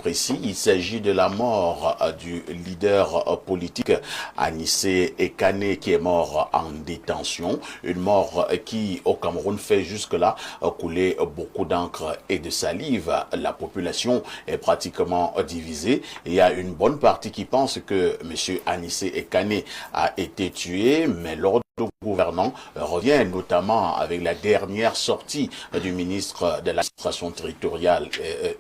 précis. Il s'agit de la mort du leader politique Anissé Ekane qui est mort en détention. Une mort qui au Cameroun fait jusque-là couler beaucoup d'encre et de salive. La population est pratiquement divisée. Il y a une bonne partie qui pense que M. Anissé Ekane a été tué, mais l'ordre gouvernant revient notamment avec la dernière sortie du ministre de l'administration territoriale,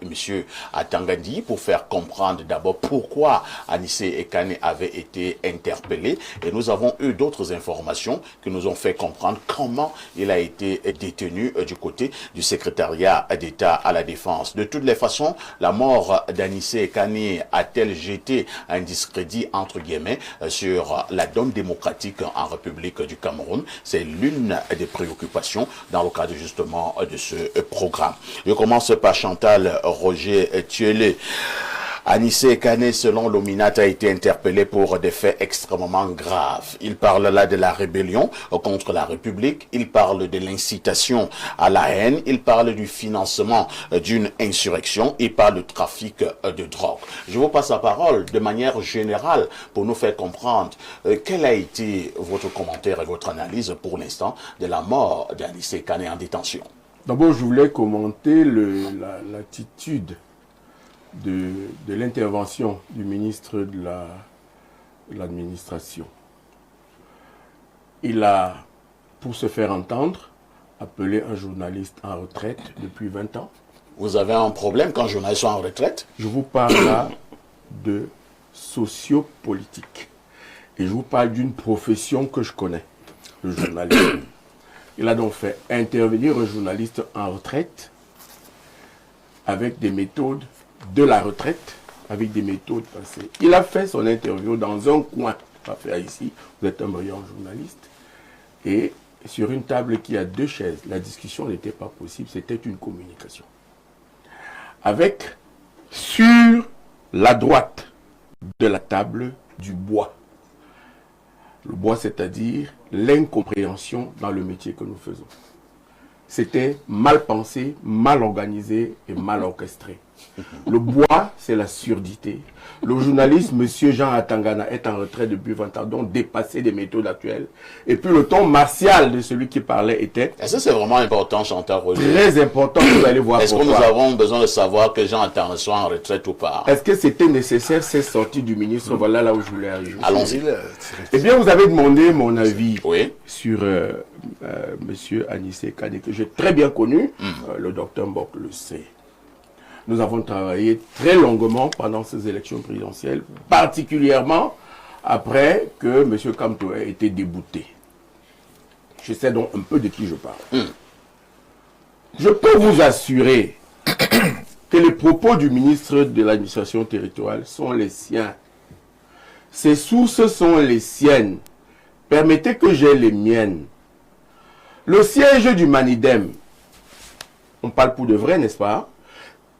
M. Atangandi, pour faire comprendre d'abord pourquoi Anissé Ekane avait été interpellé. Et nous avons eu d'autres informations qui nous ont fait comprendre comment il a été détenu du côté du secrétariat d'État à la Défense. De toutes les façons, la mort d'Anissé Ekane a-t-elle jeté un discrédit, entre guillemets, sur la donne démocratique en République du Cameroun? C'est l'une des préoccupations dans le cadre justement de ce programme. Je commence par Chantal Roger Thielé. Anissé Ekane, selon l'OMINAT, a été interpellé pour des faits extrêmement graves. Il parle là de la rébellion contre la République, il parle de l'incitation à la haine, il parle du financement d'une insurrection, il parle de trafic de drogue. Je vous passe la parole de manière générale pour nous faire comprendre quel a été votre commentaire et votre analyse pour l'instant de la mort d'Anissé Ekane en détention. D'abord, je voulais commenter l'attitude de l'intervention du ministre de l'administration. Il a, pour se faire entendre, appelé un journaliste en retraite depuis 20 ans. Vous avez un problème quand un journaliste est en retraite? Je vous parle là de sociopolitique. Et je vous parle d'une profession que je connais, le journalisme. Il a donc fait intervenir un journaliste en retraite avec des méthodes de la retraite, avec des méthodes passées. Il a fait son interview dans un coin, pas faire ici, vous êtes un brillant journaliste, et sur une table qui a 2 chaises. La discussion n'était pas possible, c'était une communication. Avec, sur la droite de la table, du bois. Le bois, c'est-à-dire l'incompréhension dans le métier que nous faisons. C'était mal pensé, mal organisé et mal orchestré. Le bois, c'est la surdité. Le journaliste, M. Jean Atangana, est en retraite depuis 20 ans, donc dépassé des méthodes actuelles. Et puis le ton martial de celui qui parlait était... Est-ce que c'est vraiment important, Chantal Roger? Très important, vous allez voir. Est-ce que nous avons besoin de savoir que Jean Atangana soit en retraite ou pas? Est-ce que c'était nécessaire, ces sorties du ministre? Voilà là où je voulais arriver. Allons-y. Eh bien, vous avez demandé mon avis sur M. Anissé Ekane, que j'ai très bien connu. Le docteur Mbok le sait. Nous avons travaillé très longuement pendant ces élections présidentielles, particulièrement après que M. Kamto ait été débouté. Je sais donc un peu de qui je parle. Je peux vous assurer que les propos du ministre de l'administration territoriale sont les siens. Ses sources sont les siennes. Permettez que j'aie les miennes. Le siège du Manidem, on parle pour de vrai, n'est-ce pas,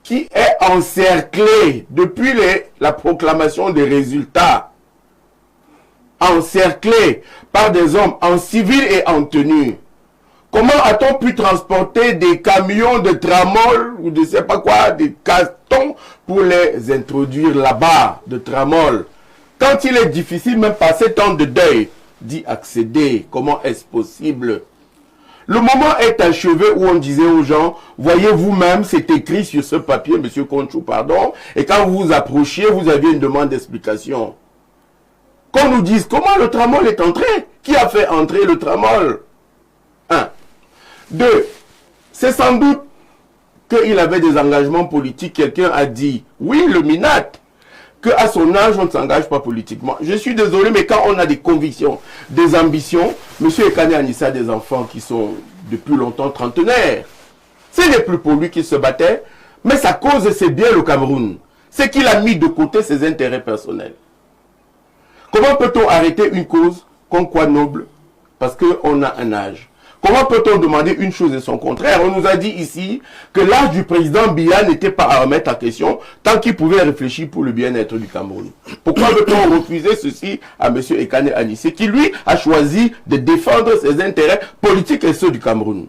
qui est encerclé depuis la proclamation des résultats, encerclé par des hommes en civil et en tenue. Comment a-t-on pu transporter des camions de tramol ou de je sais pas quoi, des cartons pour les introduire là-bas de tramol? Quand il est difficile, même par ces temps de deuil, d'y accéder, comment est-ce possible? Le moment est achevé où on disait aux gens, voyez vous-même, c'est écrit sur ce papier, monsieur Conchou, pardon, et quand vous vous approchiez, vous aviez une demande d'explication. Qu'on nous dise comment le tramol est entré, qui a fait entrer le tramol? 1. 2. C'est sans doute qu'il avait des engagements politiques. Quelqu'un a dit, oui, le MINAT, qu'à son âge, on ne s'engage pas politiquement. Je suis désolé, mais quand on a des convictions, des ambitions, M. Ekane Anissé a des enfants qui sont depuis longtemps trentenaires. Ce n'est plus pour lui qu'il se battait, mais sa cause, c'est bien le Cameroun. C'est qu'il a mis de côté ses intérêts personnels. Comment peut-on arrêter une cause qu'on croit noble parce qu'on a un âge? Comment peut-on demander une chose et son contraire? On nous a dit ici que l'âge du président Biya n'était pas à remettre en question tant qu'il pouvait réfléchir pour le bien-être du Cameroun. Pourquoi veut-on refuser ceci à M. Ekane Anissé qui, lui, a choisi de défendre ses intérêts politiques et ceux du Cameroun?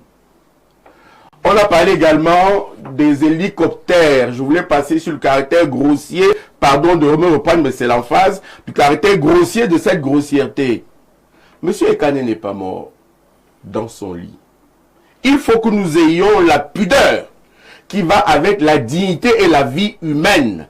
On a parlé également des hélicoptères. Je voulais passer sur le caractère grossier, pardon de me reprendre, mais c'est l'emphase, du caractère grossier de cette grossièreté. Monsieur Ekane n'est pas mort dans son lit. Il faut que nous ayons la pudeur qui va avec la dignité et la vie humaine.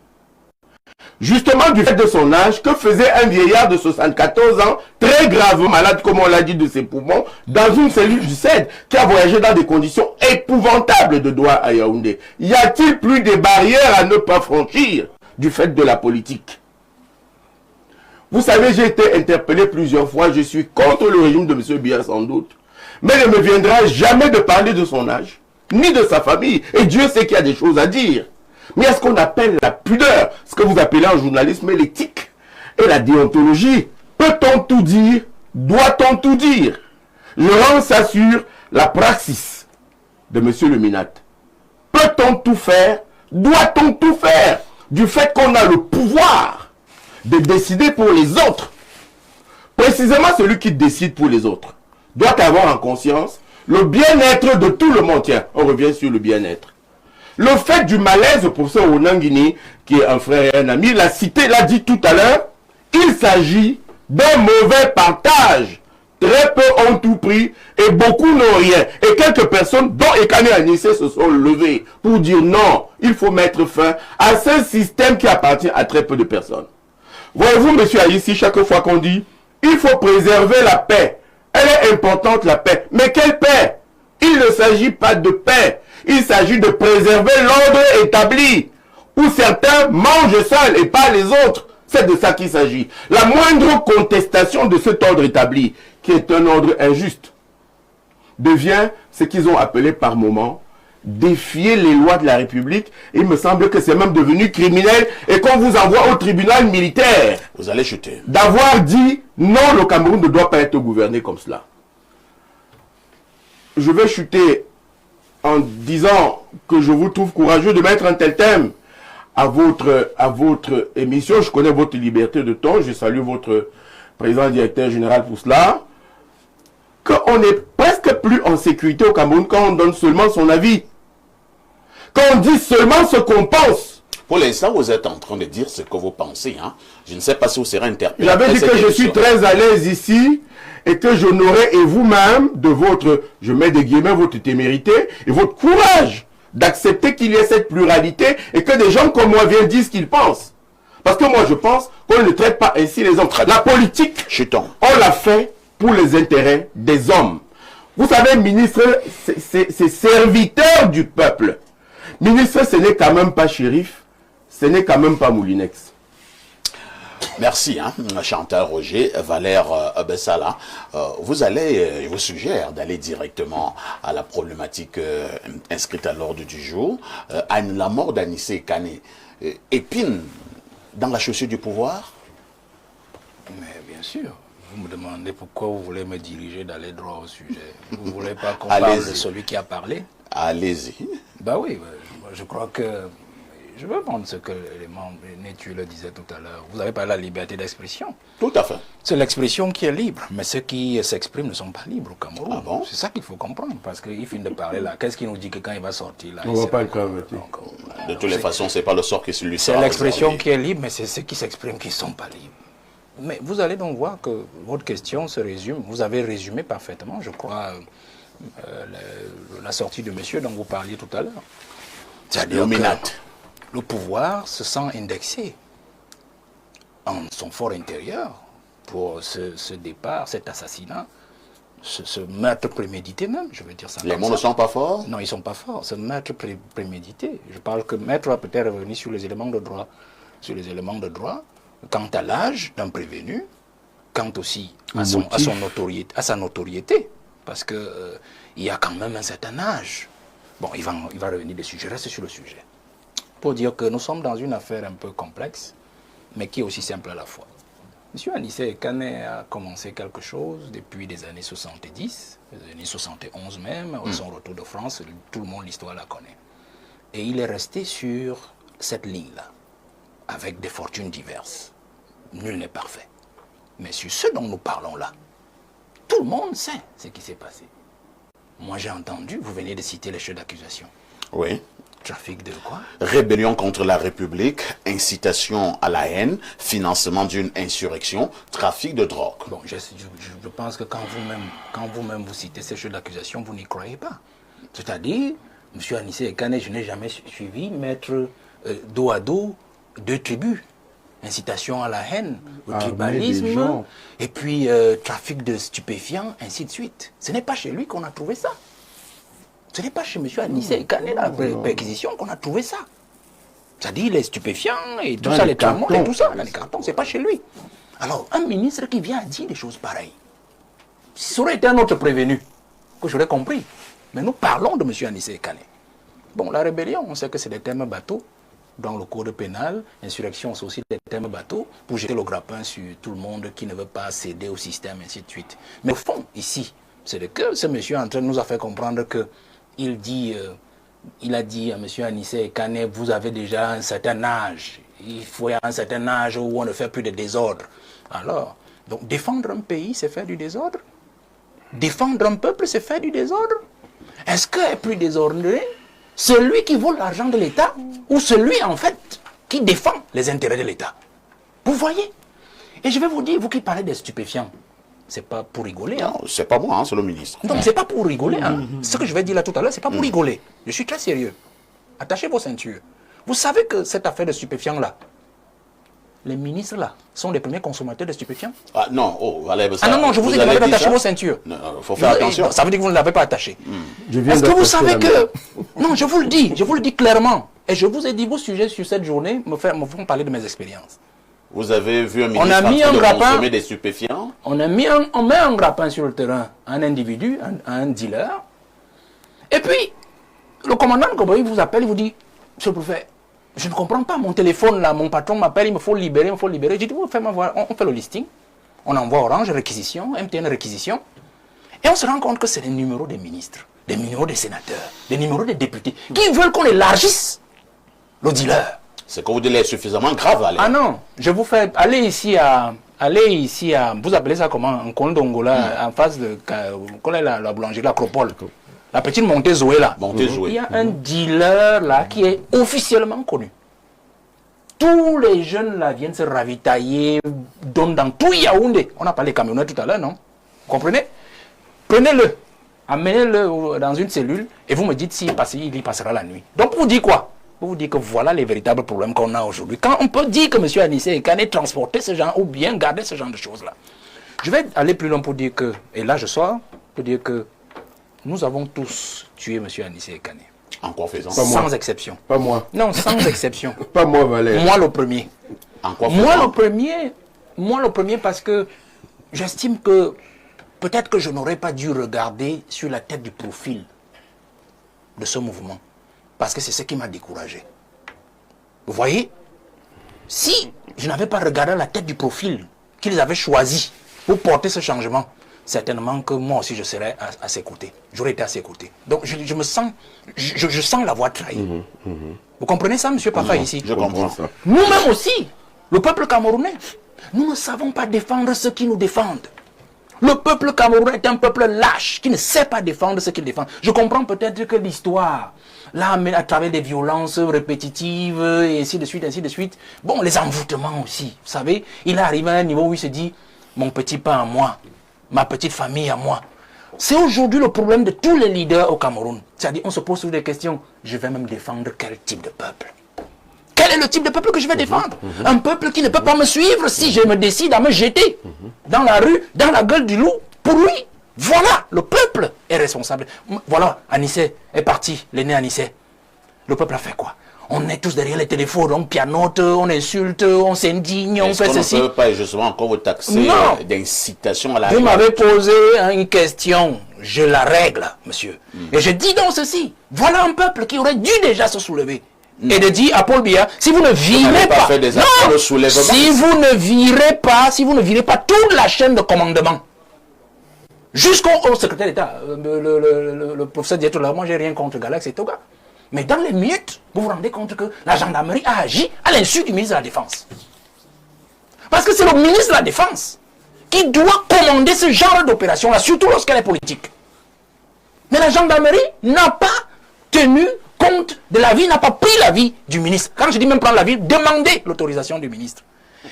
Justement, du fait de son âge, que faisait un vieillard de 74 ans, très gravement malade, comme on l'a dit, de ses poumons, dans une cellule du CED, qui a voyagé dans des conditions épouvantables de Douala à Yaoundé? Y a-t-il plus de barrières à ne pas franchir du fait de la politique? Vous savez, j'ai été interpellé plusieurs fois, je suis contre le régime de M. Biya sans doute, mais il ne me viendra jamais de parler de son âge, ni de sa famille, et Dieu sait qu'il y a des choses à dire. Mais est-ce qu'on appelle la pudeur, ce que vous appelez en journalisme l'éthique et la déontologie? Peut-on tout dire? Doit-on tout dire? Je rends ça sur la praxis de M. le Minat. Peut-on tout faire? Doit-on tout faire? Du fait qu'on a le pouvoir de décider pour les autres. Précisément celui qui décide pour les autres doit avoir en conscience le bien-être de tout le monde. Tiens, on revient sur le bien-être. Le fait du malaise, pour ce Onangini, qui est un frère et un ami, l'a cité, l'a dit tout à l'heure, il s'agit d'un mauvais partage. Très peu ont tout pris et beaucoup n'ont rien. Et quelques personnes, dont Ekane Anissé, se sont levées pour dire non, il faut mettre fin à ce système qui appartient à très peu de personnes. Voyez-vous, monsieur Aïssi, chaque fois qu'on dit, il faut préserver la paix. Elle est importante, la paix. Mais quelle paix? Il ne s'agit pas de paix. Il s'agit de préserver l'ordre établi, où certains mangent seuls et pas les autres. C'est de ça qu'il s'agit. La moindre contestation de cet ordre établi, qui est un ordre injuste, devient ce qu'ils ont appelé par moments défier les lois de la République. Il me semble que c'est même devenu criminel et qu'on vous envoie au tribunal militaire. Vous allez chuter. D'avoir dit non, le Cameroun ne doit pas être gouverné comme cela. Je vais chuter en disant que je vous trouve courageux de mettre un tel thème à votre émission. Je connais votre liberté de ton. Je salue votre président directeur général pour cela. Qu'on n'est presque plus en sécurité au Cameroun quand on donne seulement son avis. Quand on dit seulement ce qu'on pense. Pour l'instant, vous êtes en train de dire ce que vous pensez. Hein? Je ne sais pas si vous serez interpellé. J'avais dit que je suis très à l'aise ici et que j'honorais, et vous-même, de votre, je mets des guillemets, votre témérité et votre courage d'accepter qu'il y ait cette pluralité et que des gens comme moi viennent dire ce qu'ils pensent. Parce que moi, je pense qu'on ne traite pas ainsi les hommes. La politique, on l'a fait pour les intérêts des hommes. Vous savez, ministre, c'est serviteur du peuple. Ministre, ce n'est quand même pas shérif, ce n'est quand même pas Moulinex. Merci, hein, Chantal Roger, Valère Bessala. Je vous suggère d'aller directement à la problématique inscrite à l'ordre du jour. La mort d'Anissé Ekane épine dans la chaussure du pouvoir? Mais bien sûr. Vous me demandez pourquoi vous voulez me diriger d'aller droit au sujet. Vous ne voulez pas qu'on parle de celui qui a parlé? Allez-y. Bah oui, je crois que... Je veux prendre ce que les membres, Nétu le disait tout à l'heure. Vous avez parlé de la liberté d'expression. Tout à fait. C'est l'expression qui est libre, mais ceux qui s'expriment ne sont pas libres au Cameroun. Ah bon? C'est ça qu'il faut comprendre, parce qu'il finit de parler là. Qu'est-ce qu'il nous dit que quand il va sortir là? On ne va pas le convertir. De toutes les façons, ce n'est pas le sort qui lui sera. C'est l'expression qui est libre, mais c'est ceux qui s'expriment qui ne sont pas libres. Mais vous allez donc voir que votre question se résume. Vous avez résumé parfaitement, je crois, la sortie de monsieur dont vous parliez tout à l'heure. C'est-à-dire que le pouvoir se sent indexé en son fort intérieur pour ce départ, cet assassinat, ce meurtre prémédité même, je veux dire ça. Les mots ne sont pas forts? Non, ils ne sont pas forts. Ce meurtre prémédité. Je parle que maître va peut-être revenir sur les éléments de droit. Sur les éléments de droit, quant à l'âge d'un prévenu, quant aussi à sa notoriété, parce que il y a quand même un certain âge. Bon, il va revenir dessus. Je reste sur le sujet. Pour dire que nous sommes dans une affaire un peu complexe, mais qui est aussi simple à la fois. M. Anissé Ekane a commencé quelque chose depuis les années 70, les années 71 même, son retour de France, tout le monde, l'histoire la connaît. Et il est resté sur cette ligne-là, avec des fortunes diverses. Nul n'est parfait. Mais sur ce dont nous parlons là, tout le monde sait ce qui s'est passé. Moi, j'ai entendu, vous venez de citer les chefs d'accusation. Oui. Trafic de quoi? Rébellion contre la République, incitation à la haine, financement d'une insurrection, trafic de drogue. Bon, je pense que quand vous-même vous citez ces chefs d'accusation, vous n'y croyez pas. C'est-à-dire, M. Anissé Ekane, je n'ai jamais suivi mettre dos à dos deux tribus. Incitation à la haine, au tribalisme, et puis trafic de stupéfiants, ainsi de suite. Ce n'est pas chez lui qu'on a trouvé ça. Ce n'est pas chez M. Anissé Ekane, la perquisition, qu'on a trouvé ça. C'est-à-dire les stupéfiants et tout ça, les tramots et tout ça, dans les cartons, c'est pas chez lui. Alors, un ministre qui vient dire des choses pareilles, si ça aurait été un autre prévenu, que j'aurais compris. Mais nous parlons de M. Anissé Ekane. Bon, la rébellion, on sait que c'est des termes bateaux. Dans le code pénal, insurrection, c'est aussi des termes bateaux pour jeter le grappin sur tout le monde qui ne veut pas céder au système, ainsi de suite. Mais au fond, ici, c'est que ce monsieur en train de nous a fait comprendre que il a dit à M. Anissé Ekane, vous avez déjà un certain âge. Il faut un certain âge où on ne fait plus de désordre. Alors, donc défendre un pays, c'est faire du désordre? Défendre un peuple, c'est faire du désordre? Est-ce qu'être plus désordonné, celui qui vole l'argent de l'État ou celui, en fait, qui défend les intérêts de l'État? Vous voyez? Et je vais vous dire, vous qui parlez des stupéfiants, c'est pas pour rigoler. Hein. Non, c'est pas moi, hein, c'est le ministre. Non, c'est pas pour rigoler. Hein. Ce que je vais dire là tout à l'heure, c'est pas pour rigoler. Je suis très sérieux. Attachez vos ceintures. Vous savez que cette affaire de stupéfiants-là, les ministres là, sont les premiers consommateurs de stupéfiants? Ah non, non, je vous ai demandé d'attacher vos ceintures. Il faut faire attention. Ça veut dire que vous ne l'avez pas attaché. Est-ce que vous savez que... Non, je vous le dis clairement. Et je vous ai dit, vos sujets sur cette journée me font parler de mes expériences. Vous avez vu un ministre en train de consommer des stupéfiants? On met un grappin sur le terrain à un individu, un dealer. Et puis, le commandant de Goboy vous appelle, il vous dit, monsieur le préfet, je ne comprends pas, mon téléphone là, mon patron m'appelle, il me faut libérer. J'ai dit, on fait le listing, on envoie Orange, réquisition, MTN, réquisition. Et on se rend compte que c'est les numéros des ministres, des numéros des sénateurs, des numéros des députés, qui veulent qu'on élargisse le dealer. C'est que vous dites suffisamment grave. Allez. Ah non, je vous fais aller ici à, vous appelez ça comment, en Kondongola, en face de, la boulangerie, l'Acropole. La petite montée Zoé là. Il y a un dealer là qui est officiellement connu. Tous les jeunes là viennent se ravitailler, donnent dans tout Yaoundé. On a parlé camionnettes tout à l'heure, non? Vous comprenez? Prenez-le, amenez-le dans une cellule et vous me dites s'il y passera la nuit. Donc vous dites quoi? Vous dites que voilà les véritables problèmes qu'on a aujourd'hui. Quand on peut dire que M. Anissé Ekane transporter ce genre ou bien garder ce genre de choses là. Je vais aller plus loin pour dire que, et là je sors, pour dire que nous avons tous tué M. Anissé Ekane. En quoi faisant? Sans exception. Pas moi. Non, sans exception. Pas moi, Valère. Moi le premier. En quoi faisant? Moi le premier parce que j'estime que peut-être que je n'aurais pas dû regarder sur la tête du profil de ce mouvement. Parce que c'est ce qui m'a découragé. Vous voyez? Si je n'avais pas regardé la tête du profil qu'ils avaient choisi pour porter ce changement, certainement que moi aussi je serais à ses côtés. J'aurais été à ses côtés. Donc je me sens, je sens la voix trahie. Vous comprenez ça, M. Pafa, ici? Je comprends ça. Nous-mêmes aussi, le peuple camerounais, nous ne savons pas défendre ceux qui nous défendent. Le peuple camerounais est un peuple lâche qui ne sait pas défendre ce qu'il défend. Je comprends peut-être que l'histoire, là, à travers des violences répétitives, et ainsi de suite, ainsi de suite. Bon, les envoûtements aussi, vous savez. Il arrive à un niveau où il se dit, mon petit pain à moi, ma petite famille à moi. C'est aujourd'hui le problème de tous les leaders au Cameroun. C'est-à-dire, on se pose toujours des questions. Je vais même défendre quel type de peuple? Quel est le type de peuple que je vais défendre? Un peuple qui ne peut pas me suivre si je me décide à me jeter dans la rue, dans la gueule du loup, pour lui. Voilà, le peuple est responsable. Voilà, Anissé est parti, l'aîné Anissé. Le peuple a fait quoi? On est tous derrière les téléphones, on pianote, on insulte, on s'indigne, on fait ceci. Est-ce qu'on ne peut pas justement encore vous taxer d'incitation à la haine? Vous m'avez posé une question, je la règle, monsieur. Et je dis donc ceci, voilà un peuple qui aurait dû déjà se soulever. Et de dire à Paul Biya, si vous ne virez pas, si vous ne virez pas toute la chaîne de commandement, jusqu'au secrétaire d'État, le professeur Dieto, là, moi j'ai rien contre Galax et Toga. Mais dans les minutes, vous vous rendez compte que la gendarmerie a agi à l'insu du ministre de la Défense. Parce que c'est le ministre de la Défense qui doit commander ce genre d'opération-là, surtout lorsqu'elle est politique. Mais la gendarmerie n'a pas tenu compte de l'avis, n'a pas pris l'avis du ministre. Quand je dis même prendre l'avis, demander l'autorisation du ministre.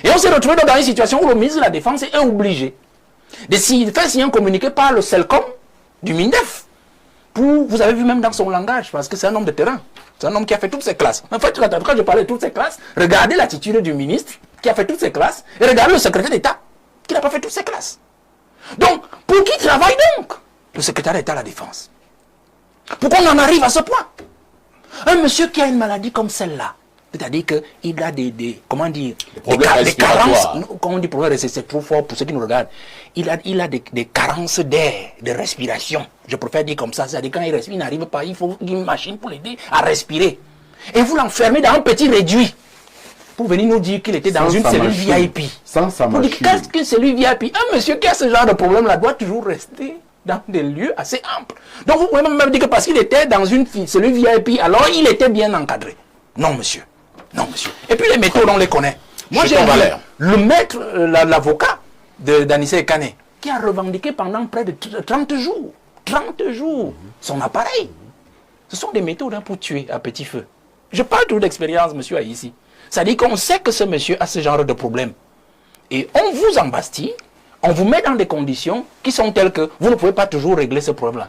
Et on s'est retrouvé dans une situation où le ministre de la Défense est obligé de faire signer un communiqué par le CELCOM du MINDEF. Vous avez vu même dans son langage, parce que c'est un homme de terrain. C'est un homme qui a fait toutes ses classes. En fait, quand je parlais de toutes ses classes, regardez l'attitude du ministre qui a fait toutes ses classes et regardez le secrétaire d'État qui n'a pas fait toutes ses classes. Donc, pour qui travaille donc le secrétaire d'État à la Défense? Pourquoi on en arrive à ce point? Un monsieur qui a une maladie comme celle-là, c'est-à-dire qu'il a des carences, quand on dit problème, c'est trop fort pour ceux qui nous regardent. Il a des carences d'air, de respiration. Je préfère dire comme ça, c'est-à-dire quand il respire, il n'arrive pas, il faut une machine pour l'aider à respirer. Et vous l'enfermez dans un petit réduit pour venir nous dire qu'il était dans une cellule VIP. Sans sa machine. Qu'est-ce qu'une cellule VIP? Un monsieur qui a ce genre de problème-là doit toujours rester dans des lieux assez amples. Donc vous pouvez même dire que parce qu'il était dans une cellule VIP, alors il était bien encadré. Non, monsieur. Non, monsieur. Et puis les méthodes, on les connaît. Moi, j'ai le maître, l'avocat d'Anissé Kane, qui a revendiqué pendant près de 30 jours, son appareil. Ce sont des méthodes pour tuer à petit feu. Je parle toujours d'expérience, monsieur, ici. C'est-à-dire qu'on sait que ce monsieur a ce genre de problème. Et on vous embastille, on vous met dans des conditions qui sont telles que vous ne pouvez pas toujours régler ce problème-là.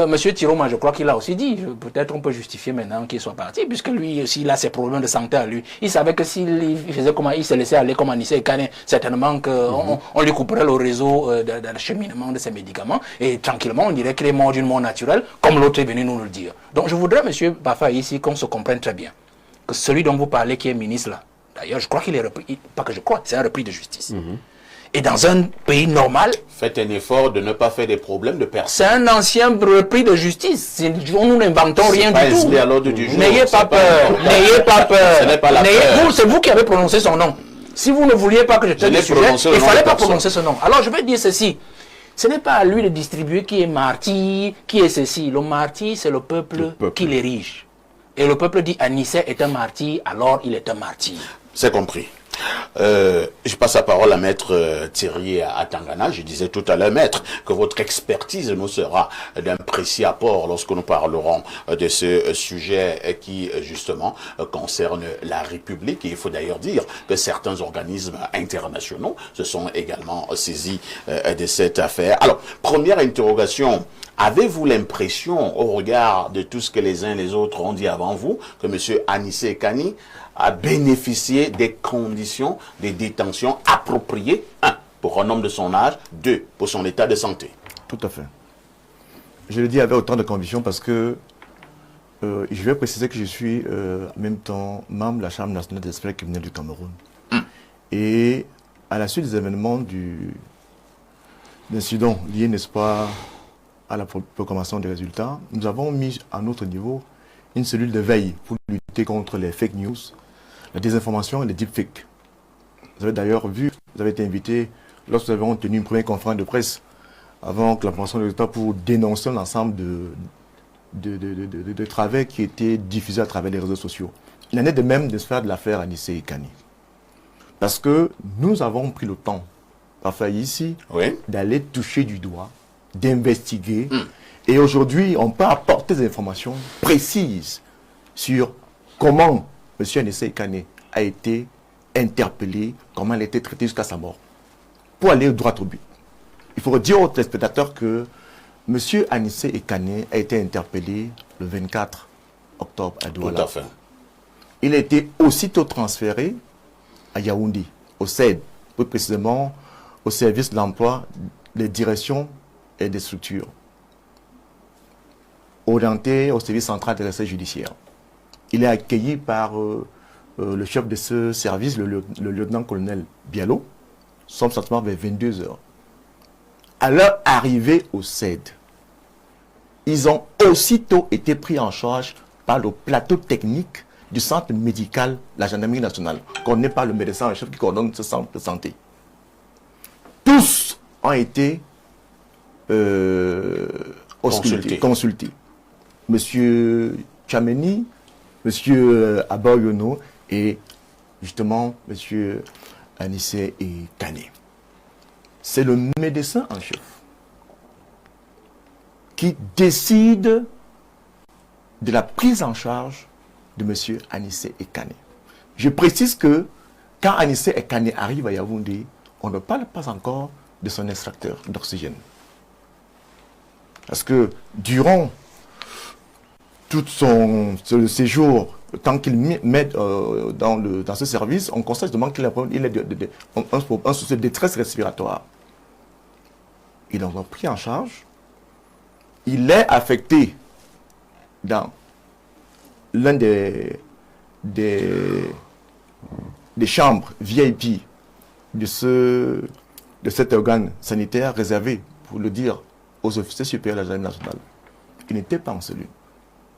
Monsieur Tiroma, je crois qu'il a aussi dit, peut-être on peut justifier maintenant qu'il soit parti, puisque lui, s'il a ses problèmes de santé à lui, il savait que s'il faisait comment il se laissait aller comme Anissé Kane, certainement qu'on on lui couperait le réseau d'acheminement de ses médicaments, et tranquillement on dirait qu'il est mort d'une mort naturelle, comme l'autre est venu nous le dire. Donc je voudrais, monsieur Bafa, ici, qu'on se comprenne très bien, que celui dont vous parlez, qui est ministre là, d'ailleurs je crois qu'il est repris, pas que je crois, c'est un repris de justice. Et dans un pays normal... Faites un effort de ne pas faire des problèmes de personne. C'est un ancien repris de justice. Nous n'inventons rien du tout. N'ayez pas peur. N'ayez pas peur. Ce n'est pas la peur. C'est vous qui avez prononcé son nom. Si vous ne vouliez pas que je traite le sujet, il ne fallait pas prononcer ce nom. Alors je vais dire ceci. Ce n'est pas à lui de distribuer qui est martyr, qui est ceci. Le martyr, c'est le peuple qui l'érige. Et le peuple dit Anissé est un martyr, alors il est un martyr. C'est compris. Je passe la parole à Maître Thierry Atangana. Je disais tout à l'heure, Maître, que votre expertise nous sera d'un précis apport lorsque nous parlerons de ce sujet qui, justement, concerne la République. Et il faut d'ailleurs dire que certains organismes internationaux se sont également saisis de cette affaire. Alors, première interrogation. Avez-vous l'impression, au regard de tout ce que les uns et les autres ont dit avant vous, que M. Anissé Kane a bénéficié des conditions de détention appropriées, 1, pour un homme de son âge, 2, pour son état de santé? Tout à fait. Je le dis avec autant de conviction parce que je vais préciser que je suis en même temps membre de la Chambre nationale des experts criminels du Cameroun. Et à la suite des événements de l'incident lié, n'est-ce pas, à la proclamation des résultats, nous avons mis à notre niveau une cellule de veille pour lutter contre les fake news, la désinformation et les deepfakes. Vous avez d'ailleurs vu, vous avez été invité lorsque nous avons tenu une première conférence de presse avant que la proclamation des résultats pour dénoncer l'ensemble de travers qui étaient diffusés à travers les réseaux sociaux. Il en est de même de se faire de l'affaire Anissé Kane. Parce que nous avons pris le temps, parfois ici, d'aller toucher du doigt, d'investiguer. Et aujourd'hui, on peut apporter des informations précises sur comment M. Anissé Kane a été interpellé, comment il a été traité jusqu'à sa mort. Pour aller droit au but. Il faut dire aux téléspectateurs que M. Anissé Kane a été interpellé le 24 octobre à Douala. Tout à fait. Il a été aussitôt transféré à Yaoundé, au CED, plus précisément au service de l'emploi, des directions et des structures, orienté au service central des recherches judiciaires. Il est accueilli par le chef de ce service, le lieutenant-colonel Bialo, sommes certainement vers 22 h. À leur arrivée au CED, ils ont aussitôt été pris en charge par le plateau technique du centre médical de la gendarmerie nationale, coordonné par le médecin en chef qui coordonne ce centre de santé. Tous ont été consultés. Monsieur Chameni, Monsieur Abayono et justement Monsieur Anissé Kane. C'est le médecin en chef qui décide de la prise en charge de M. Anissé Ekane. Je précise que quand Anissé Ekane arrive à Yaoundé, on ne parle pas encore de son extracteur d'oxygène. Parce que durant tout le séjour, tant qu'il met dans ce service, on constate qu'il a un souci de détresse respiratoire. Ils l'ont pris en charge. Il est affecté dans l'un des chambres VIP de cet organe sanitaire réservé, pour le dire, aux officiers supérieurs de la gendarmerie nationale. Il n'était pas en cellule.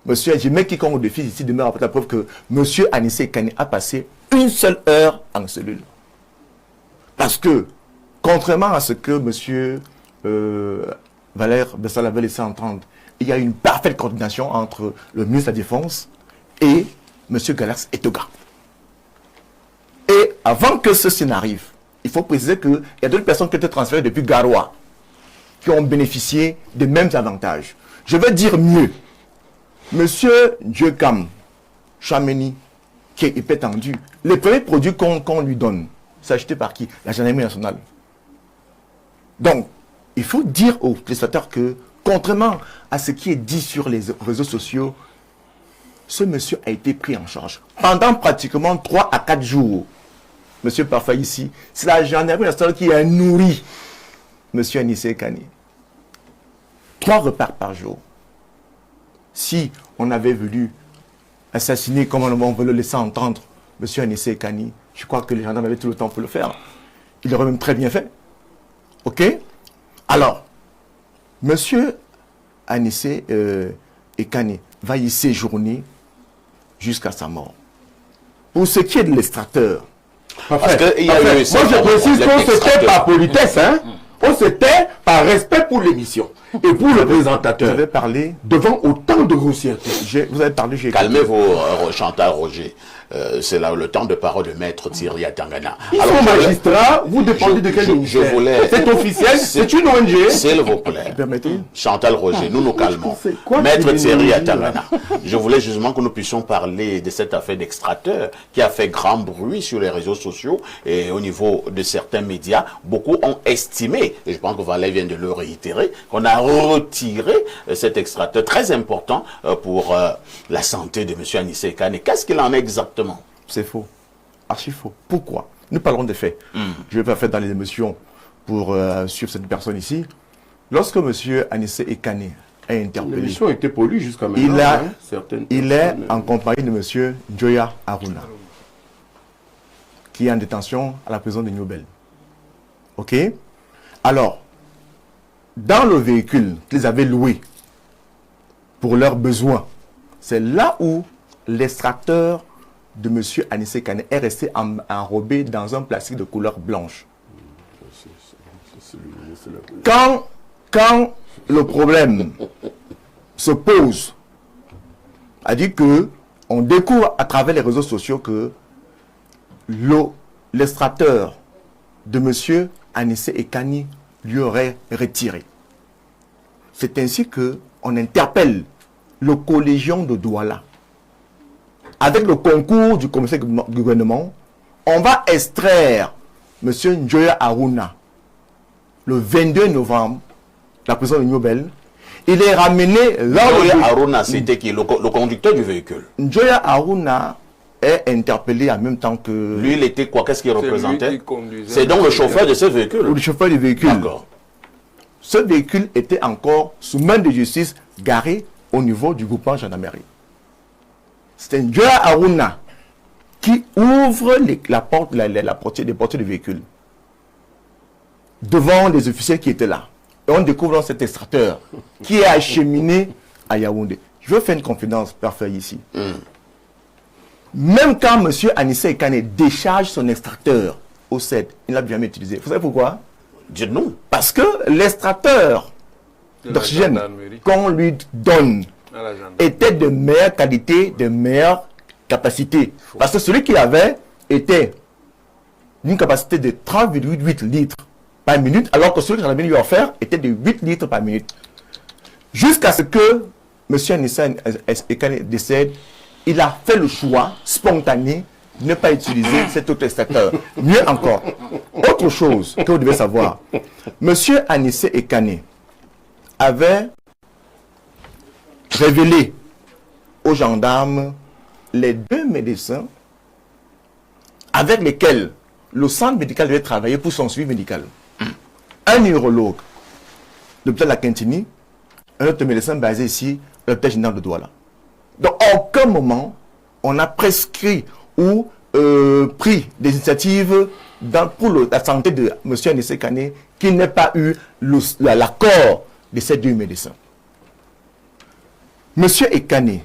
Monsieur, je mets quiconque au défi ici demeure la preuve que monsieur Anissé Ekane a passé une seule heure en cellule. Parce que, contrairement à ce que monsieur Valère Bessal avait laissé entendre, il y a une parfaite coordination entre le ministre de la Défense et monsieur Galax Etoga. Et avant que ceci n'arrive, il faut préciser qu'il y a d'autres personnes qui étaient transférées depuis Garoua, qui ont bénéficié des mêmes avantages. Je vais dire mieux. Monsieur Djekam Chameni, qui est épais tendu, les premiers produits qu'on lui donne, c'est acheté par qui? La gendarmerie nationale. Donc, il faut dire aux téléspectateurs que, contrairement à ce qui est dit sur les réseaux sociaux, ce monsieur a été pris en charge. Pendant pratiquement 3 à 4 jours, monsieur Parfait ici, c'est la gendarmerie nationale qui a nourri monsieur Anissé Ekane. 3 repas par jour. Si on avait voulu assassiner, comme on veut le laisser entendre, monsieur Anissé Ekane, je crois que les gendarmes avaient tout le temps pour le faire. Il aurait même très bien fait. Ok? Alors, monsieur Anissé Ekane va y séjourner jusqu'à sa mort. Pour ce qui est de l'extracteur, Parce que moi je précise qu'on se tait par politesse, hein? On se tait par respect pour l'émission et pour le présentateur. vous avez parlé, Devant autant de grossièreté. vous avez parlé, j'ai calmez-vous, Chantal Roger. C'est là le temps de parole de maître Thierry Atangana. Ils sont magistrats, vous dépendez de quel ministère? C'est officiel, c'est une ONG. S'il vous plaît. Permettez. Chantal Roger, nous nous calmons. C'est quoi Maître ces Thierry énergies, Atangana, je voulais justement que nous puissions parler de cette affaire d'extracteur qui a fait grand bruit sur les réseaux sociaux et au niveau de certains médias. Beaucoup ont estimé, et je pense que Valère vient de le réitérer, qu'on a retiré cet extracteur très important pour la santé de M. Anissé Ekane. Qu'est-ce qu'il en est exactement? C'est faux. Archi faux. Pourquoi? Nous parlons des faits. Je ne vais pas faire dans les émotions pour suivre cette personne ici. Lorsque M. Anissé Ekane est interpellé, L'émission a été polie jusqu'à maintenant. il est en compagnie de M. Njoya Aruna, qui est en détention à la prison de Newbel. Ok? Alors, dans le véhicule qu'ils avaient loué pour leurs besoins, c'est là où l'extracteur de M. Anissé Ekane est resté enrobé dans un plastique de couleur blanche. Quand le problème se pose, a dit que on découvre à travers les réseaux sociaux que l'extracteur de M. Anissé Ekane lui aurait retiré. C'est ainsi qu'on interpelle le collégion de Douala. Avec le concours du commissaire du gouvernement, on va extraire M. Njoya Aruna le 22 novembre de la prison de Newbel. Il est ramené là où... Njoya Aruna, c'était qui? Le conducteur du véhicule. Njoya Aruna est interpellé en même temps que... Lui, il était quoi? Qu'est-ce qu'il représentait? conduisait. C'est donc le chauffeur de ce véhicule. Ou le chauffeur du véhicule. D'accord. Ce véhicule était encore sous main de justice garé au niveau du groupement gendarmerie. C'est Njoya Aruna qui ouvre la porte, la portière du véhicule devant les officiers qui étaient là. Et on découvre cet extracteur qui est acheminé à Yaoundé. Je veux faire une confidence parfaite ici. Même quand M. Anissé Ekane décharge son extracteur au CED, il n'a jamais utilisé. Vous savez pourquoi? Dites-nous. Parce que l'extracteur d'oxygène qu'on lui donne était de meilleure qualité, de meilleure capacité. Parce que celui qui avait était d'une capacité de 30,8 litres par minute, alors que celui que j'en avais lui offert était de 8 litres par minute. Jusqu'à ce que M. Anissa Ekane décède, il a fait le choix spontané de ne pas utiliser cet autre extracteur. Mieux encore, autre chose que vous devez savoir, M. Anissa Ekane avait révélé aux gendarmes les 2 médecins avec lesquels le centre médical devait travailler pour son suivi médical. Un neurologue, l'hôpital de la Quintini, un autre médecin basé ici, l'hôpital général de Douala. Donc, à aucun moment, on a prescrit ou pris des initiatives pour la santé de M. Anissa Ekane qui n'ait pas eu l'accord de ces 2 médecins. M. Ekane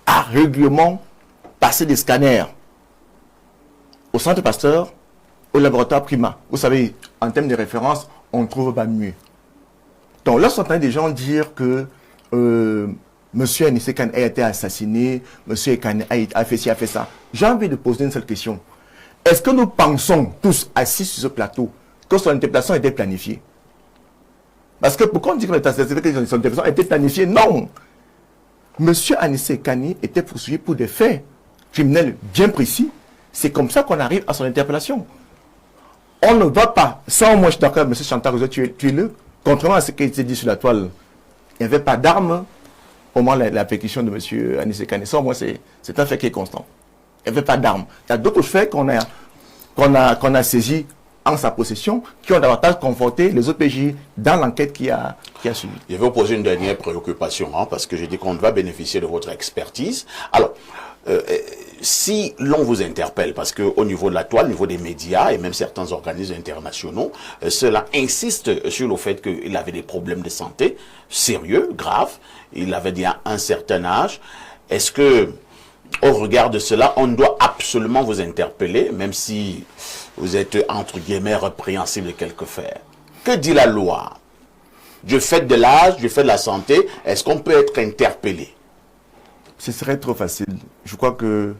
a régulièrement passé des scanners au centre Pasteur, au laboratoire Prima. Vous savez, en termes de référence, on ne trouve pas mieux. Donc, lorsqu'on entend des gens dire que M. Anissa Ekane a été assassiné, M. Ekane a fait ci, a fait ça, j'ai envie de poser une seule question. Est-ce que nous pensons tous assis sur ce plateau que son interpellation était planifiée? Parce que pourquoi on dit que son interpellation a été planifiée? Non! M. Anissa Ekane était poursuivi pour des faits criminels bien précis. C'est comme ça qu'on arrive à son interpellation. On ne va pas, sans moi je suis d'accord, M. Chantal Rousseau, tuez-le. Contrairement à ce qui a été dit sur la toile, il n'y avait pas d'armes au moment de la pétition de M. Anissa Ekane. Ça, au moins, c'est un fait qui est constant. Il n'y avait pas d'armes. Il y a d'autres faits qu'on a saisis en sa possession qui ont davantage conforté les OPJ dans l'enquête qui a suivi. Je vais vous poser une dernière préoccupation, parce que j'ai dit qu'on va bénéficier de votre expertise. Alors, si l'on vous interpelle, parce qu'au niveau de la toile, au niveau des médias et même certains organismes internationaux, cela insiste sur le fait qu'il avait des problèmes de santé sérieux, graves, il avait déjà un certain âge. Est-ce que, au regard de cela, on doit absolument vous interpeller, même si vous êtes, entre guillemets, répréhensible de quelques faits? Que dit la loi? Du fait de l'âge, du fait de la santé, est-ce qu'on peut être interpellé? Ce serait trop facile. Je crois que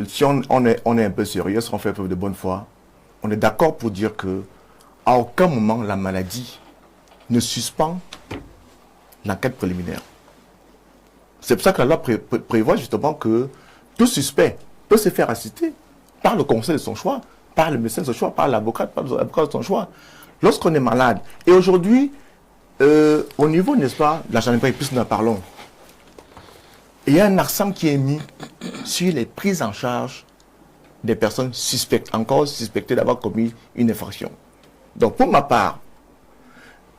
si on est un peu sérieux, si on fait preuve de bonne foi, on est d'accord pour dire que à aucun moment la maladie ne suspend l'enquête préliminaire. C'est pour ça que la loi prévoit justement que tout suspect peut se faire assister par le conseil de son choix, par le médecin de son choix, par l'avocat de son choix, lorsqu'on est malade. Et aujourd'hui, au niveau, n'est-ce pas, de la gendarmerie, plus nous en parlons, il y a un accent qui est mis sur les prises en charge des personnes suspectes, encore suspectées d'avoir commis une infraction. Donc, pour ma part,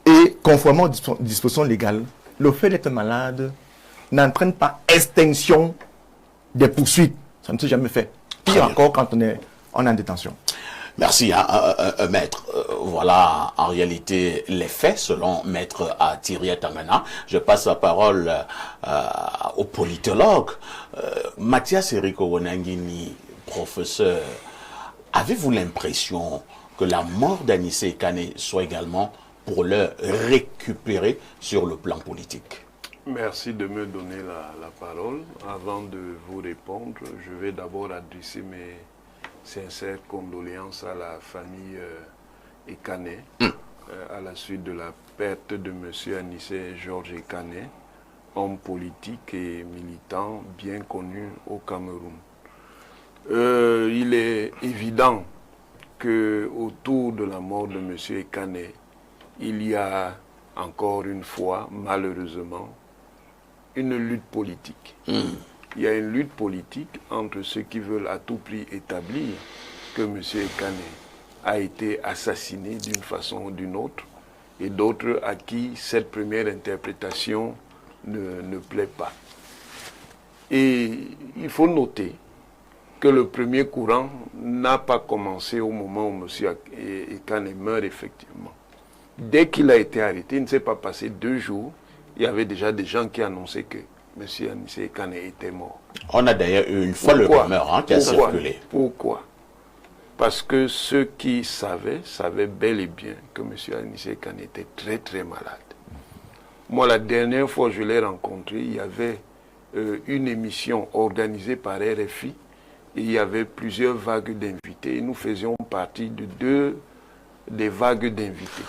et conformément aux dispositions légales, le fait d'être malade n'entraîne pas extinction des poursuites. Ça ne s'est jamais fait. Pire encore quand on est en détention. Merci, maître. Voilà, en réalité, les faits, selon maître Thierry Tangana. Je passe la parole au politologue. Mathias Eriko Wonangini, professeur, avez-vous l'impression que la mort d'Anissa Ekane soit également pour le récupérer sur le plan politique? Merci de me donner la parole. Avant de vous répondre, je vais d'abord adresser mes sincères condoléances à la famille Ekane à la suite de la perte de M. Anissa Georges Ekane, homme politique et militant bien connu au Cameroun. Il est évident que autour de la mort de M. Ekane, il y a encore une fois, malheureusement, une lutte politique. Il y a une lutte politique entre ceux qui veulent à tout prix établir que M. Ekane a été assassiné d'une façon ou d'une autre, et d'autres à qui cette première interprétation ne plaît pas. Et il faut noter que le premier courant n'a pas commencé au moment où M. Ekane meurt effectivement. Dès qu'il a été arrêté, il ne s'est pas passé 2 jours, il y avait déjà des gens qui annonçaient que M. Anissa Ekane était mort. On a d'ailleurs eu une fois le rumeur qui a circulé. Pourquoi? Parce que ceux qui savaient bel et bien que M. Anissa Ekane était très très malade. Moi, la dernière fois que je l'ai rencontré, il y avait une émission organisée par RFI et il y avait plusieurs vagues d'invités. Et nous faisions partie de 2 des vagues d'invités.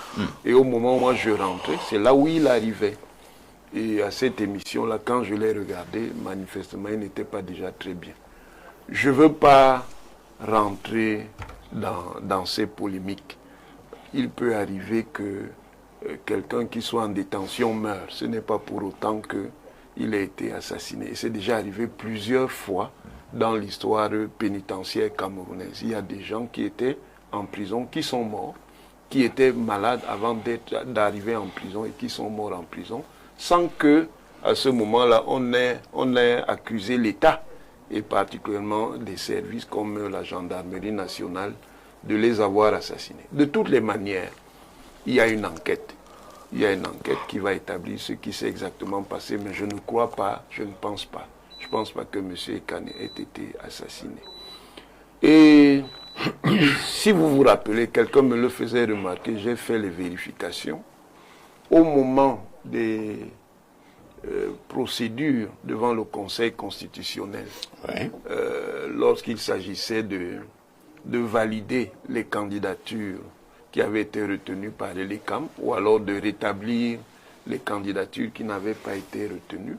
Et au moment où moi je rentrais, c'est là où il arrivait. Et à cette émission-là, quand je l'ai regardé, manifestement, il n'était pas déjà très bien. Je ne veux pas rentrer dans ces polémiques. Il peut arriver que quelqu'un qui soit en détention meure. Ce n'est pas pour autant qu'il a été assassiné. Et c'est déjà arrivé plusieurs fois dans l'histoire pénitentiaire camerounaise. Il y a des gens qui étaient en prison, qui sont morts, qui étaient malades avant d'arriver en prison et qui sont morts en prison, sans que, à ce moment-là, on ait accusé l'État, et particulièrement des services comme la gendarmerie nationale, de les avoir assassinés. De toutes les manières, il y a une enquête. Il y a une enquête qui va établir ce qui s'est exactement passé, mais je ne crois pas, je ne pense pas. Je ne pense pas que M. Ekane ait été assassiné. Et si vous vous rappelez, quelqu'un me le faisait remarquer, j'ai fait les vérifications. Au moment des procédures devant le Conseil constitutionnel, Ouais. Lorsqu'il s'agissait de valider les candidatures qui avaient été retenues par l'ELECAM, ou alors de rétablir les candidatures qui n'avaient pas été retenues.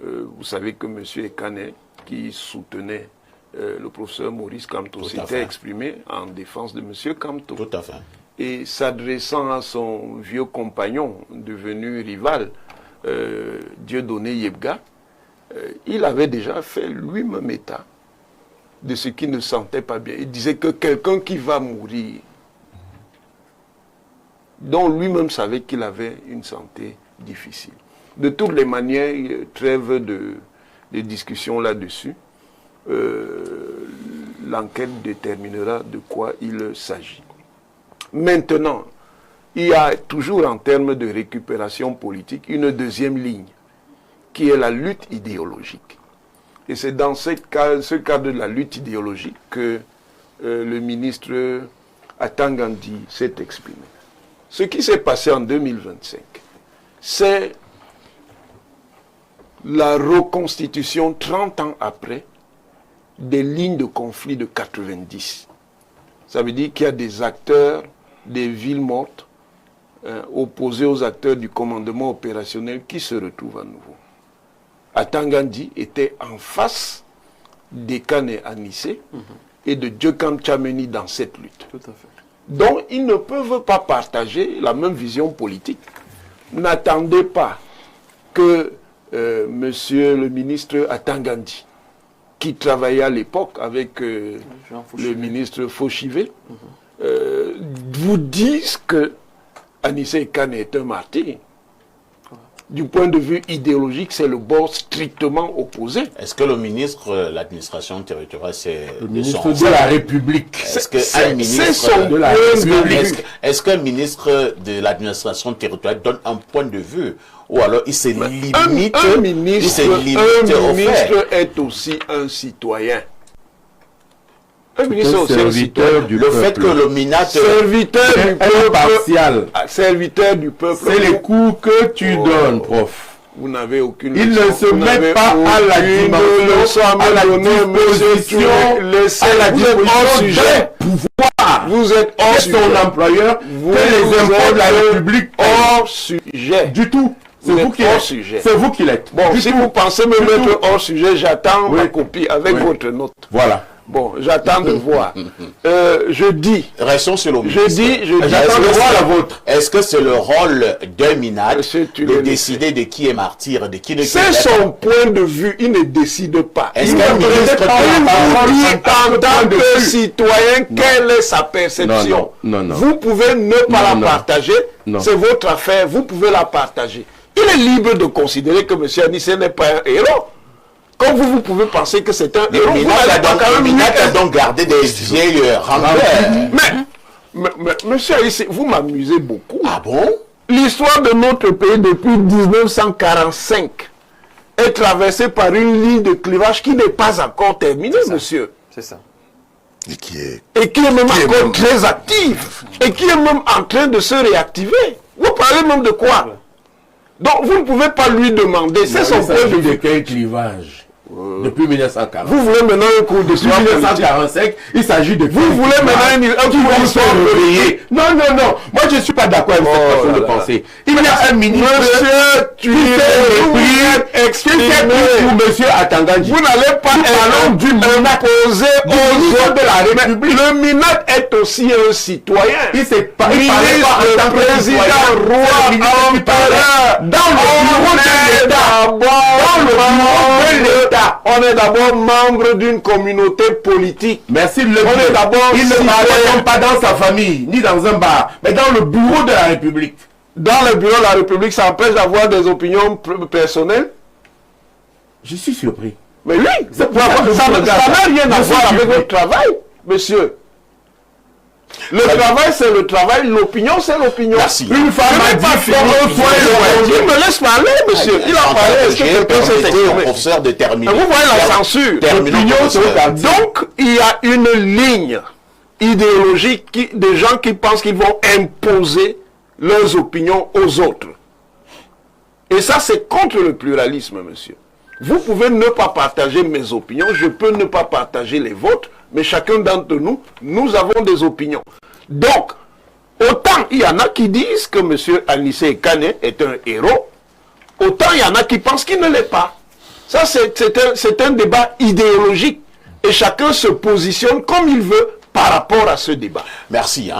Vous savez que M. Ekane, qui soutenait le professeur Maurice Kamto, s'était exprimé en défense de M. Kamto. Tout à fait. Et s'adressant à son vieux compagnon, devenu rival, Dieudonné Yebga, il avait déjà fait lui-même état de ce qu'il ne sentait pas bien. Il disait que quelqu'un qui va mourir, dont lui-même savait qu'il avait une santé difficile. De toutes les manières, trêve de discussion là-dessus. L'enquête déterminera de quoi il s'agit. Maintenant, il y a toujours en termes de récupération politique une deuxième ligne, qui est la lutte idéologique. Et c'est dans ce cadre de la lutte idéologique que le ministre Atangandi s'est exprimé. Ce qui s'est passé en 2025, c'est la reconstitution 30 ans après des lignes de conflit de 90. Ça veut dire qu'il y a des acteurs des villes mortes opposés aux acteurs du commandement opérationnel qui se retrouvent à nouveau. Atangandi était en face d'Ekane Anissé et de Djekan Tchameni dans cette lutte. Tout à fait. Donc, ils ne peuvent pas partager la même vision politique. N'attendez pas que monsieur le ministre Atangandi, qui travaillait à l'époque avec le ministre Fauchivé, vous dise que Anissé Ekane est un martyr. Du point de vue idéologique, c'est le bord strictement opposé. Est-ce que le ministre de l'administration territoriale, c'est Le ministre de la République. Est-ce qu'un ministre de la République. est-ce qu'un ministre de l'administration territoriale donne un point de vue, ou alors il se limite, Un ministre au fait? est aussi un citoyen. Un ministre est aussi un serviteur citoyen. du Le peuple. fait que le minat Serviteur du peuple. Impartial. Serviteur du peuple. C'est les coups que tu donnes, prof. Vous n'avez aucune Ils leçon. ne se Vous mettent n'avez pas à la aucune dimension, leçon à à la me donner, monsieur disposition, Touré. Laissez- à la vous êtes hors disposition sujet. d'un pouvoir. Vous êtes hors Et sujet. son employeur, Vous que les impôts de la êtes République hors sujet. du tout. C'est Vous vous êtes qui hors l'êtes. sujet. C'est vous qui l'êtes. Bon, Du si tout. vous pensez me Du mettre tout. hors sujet, j'attends ma copie avec Oui. votre note. Voilà. Bon, j'attends de voir. Je dis, Restons sur le ministre. J'attends de voir la vôtre. Est-ce que c'est le rôle d'un minat Monsieur de Tulele. décider de qui est martyr, de qui ne c'est l'est pas? son point de vue, il ne décide pas. Est-ce Il qu'un ne ministre peut pas peut vous avoir dire un en tant point de que vue? citoyen quelle est sa perception. Non. Vous pouvez ne pas Non. la partager, Non. c'est votre affaire, vous pouvez la partager. Il est libre de considérer que M. Anissé n'est pas un héros. Comme vous pouvez penser que c'est un Le héros, vous minat n'allez a pas donc- quand le même minat a lui- donc gardé des vieilles rampeurs. Mais, monsieur Anissé, vous m'amusez beaucoup. Ah bon? L'histoire de notre pays depuis 1945 est traversée par une ligne de clivage qui n'est pas encore terminée, monsieur. C'est ça. Et qui est... Et qui est même encore très active. Et qui est même en train de se réactiver. Vous parlez même de quoi? Donc vous ne pouvez pas lui demander, c'est son point de de vue. quel clivage? Depuis 1940. Vous voulez maintenant un cours Depuis d'histoire politique? 1945, il s'agit de... Vous voulez maintenant un cours d'histoire politique? Non, non, non. Moi, je ne suis pas d'accord avec cette façon de penser. Il y a un ministre Monsieur, pour monsieur Atanganji. Vous n'allez pas imposer aux autres de la République. Le MINAT est aussi un citoyen. Il s'est pas Ministre, président, roi, empereur. Dans le bureau de l'État. On est d'abord membre d'une communauté politique. Merci de le On est dire. d'abord Il ne citoyen. parle pas dans sa famille, ni dans un bar, mais dans le bureau de la République. Dans le bureau de la République, ça empêche d'avoir des opinions personnelles. Je suis surpris. Mais oui, ça n'a rien à voir avec votre travail, monsieur. Le travail, c'est le travail. L'opinion, c'est l'opinion. Merci. Une femme a dit Il me laisse parler, monsieur. Il a parlé. Est-ce que quelqu'un s'est exprimé? Professeur de terminer. Vous voyez la censure. Terminons, professeur. Donc, il y a une ligne idéologique des gens qui pensent qu'ils vont imposer leurs opinions aux autres. Et ça, c'est contre le pluralisme, monsieur. Vous pouvez ne pas partager mes opinions, je peux ne pas partager les vôtres, mais chacun d'entre nous, nous avons des opinions. Donc, autant il y en a qui disent que M. Anissé Kane est un héros, autant il y en a qui pensent qu'il ne l'est pas. Ça, c'est un débat idéologique. Et chacun se positionne comme il veut par rapport à ce débat. Merci.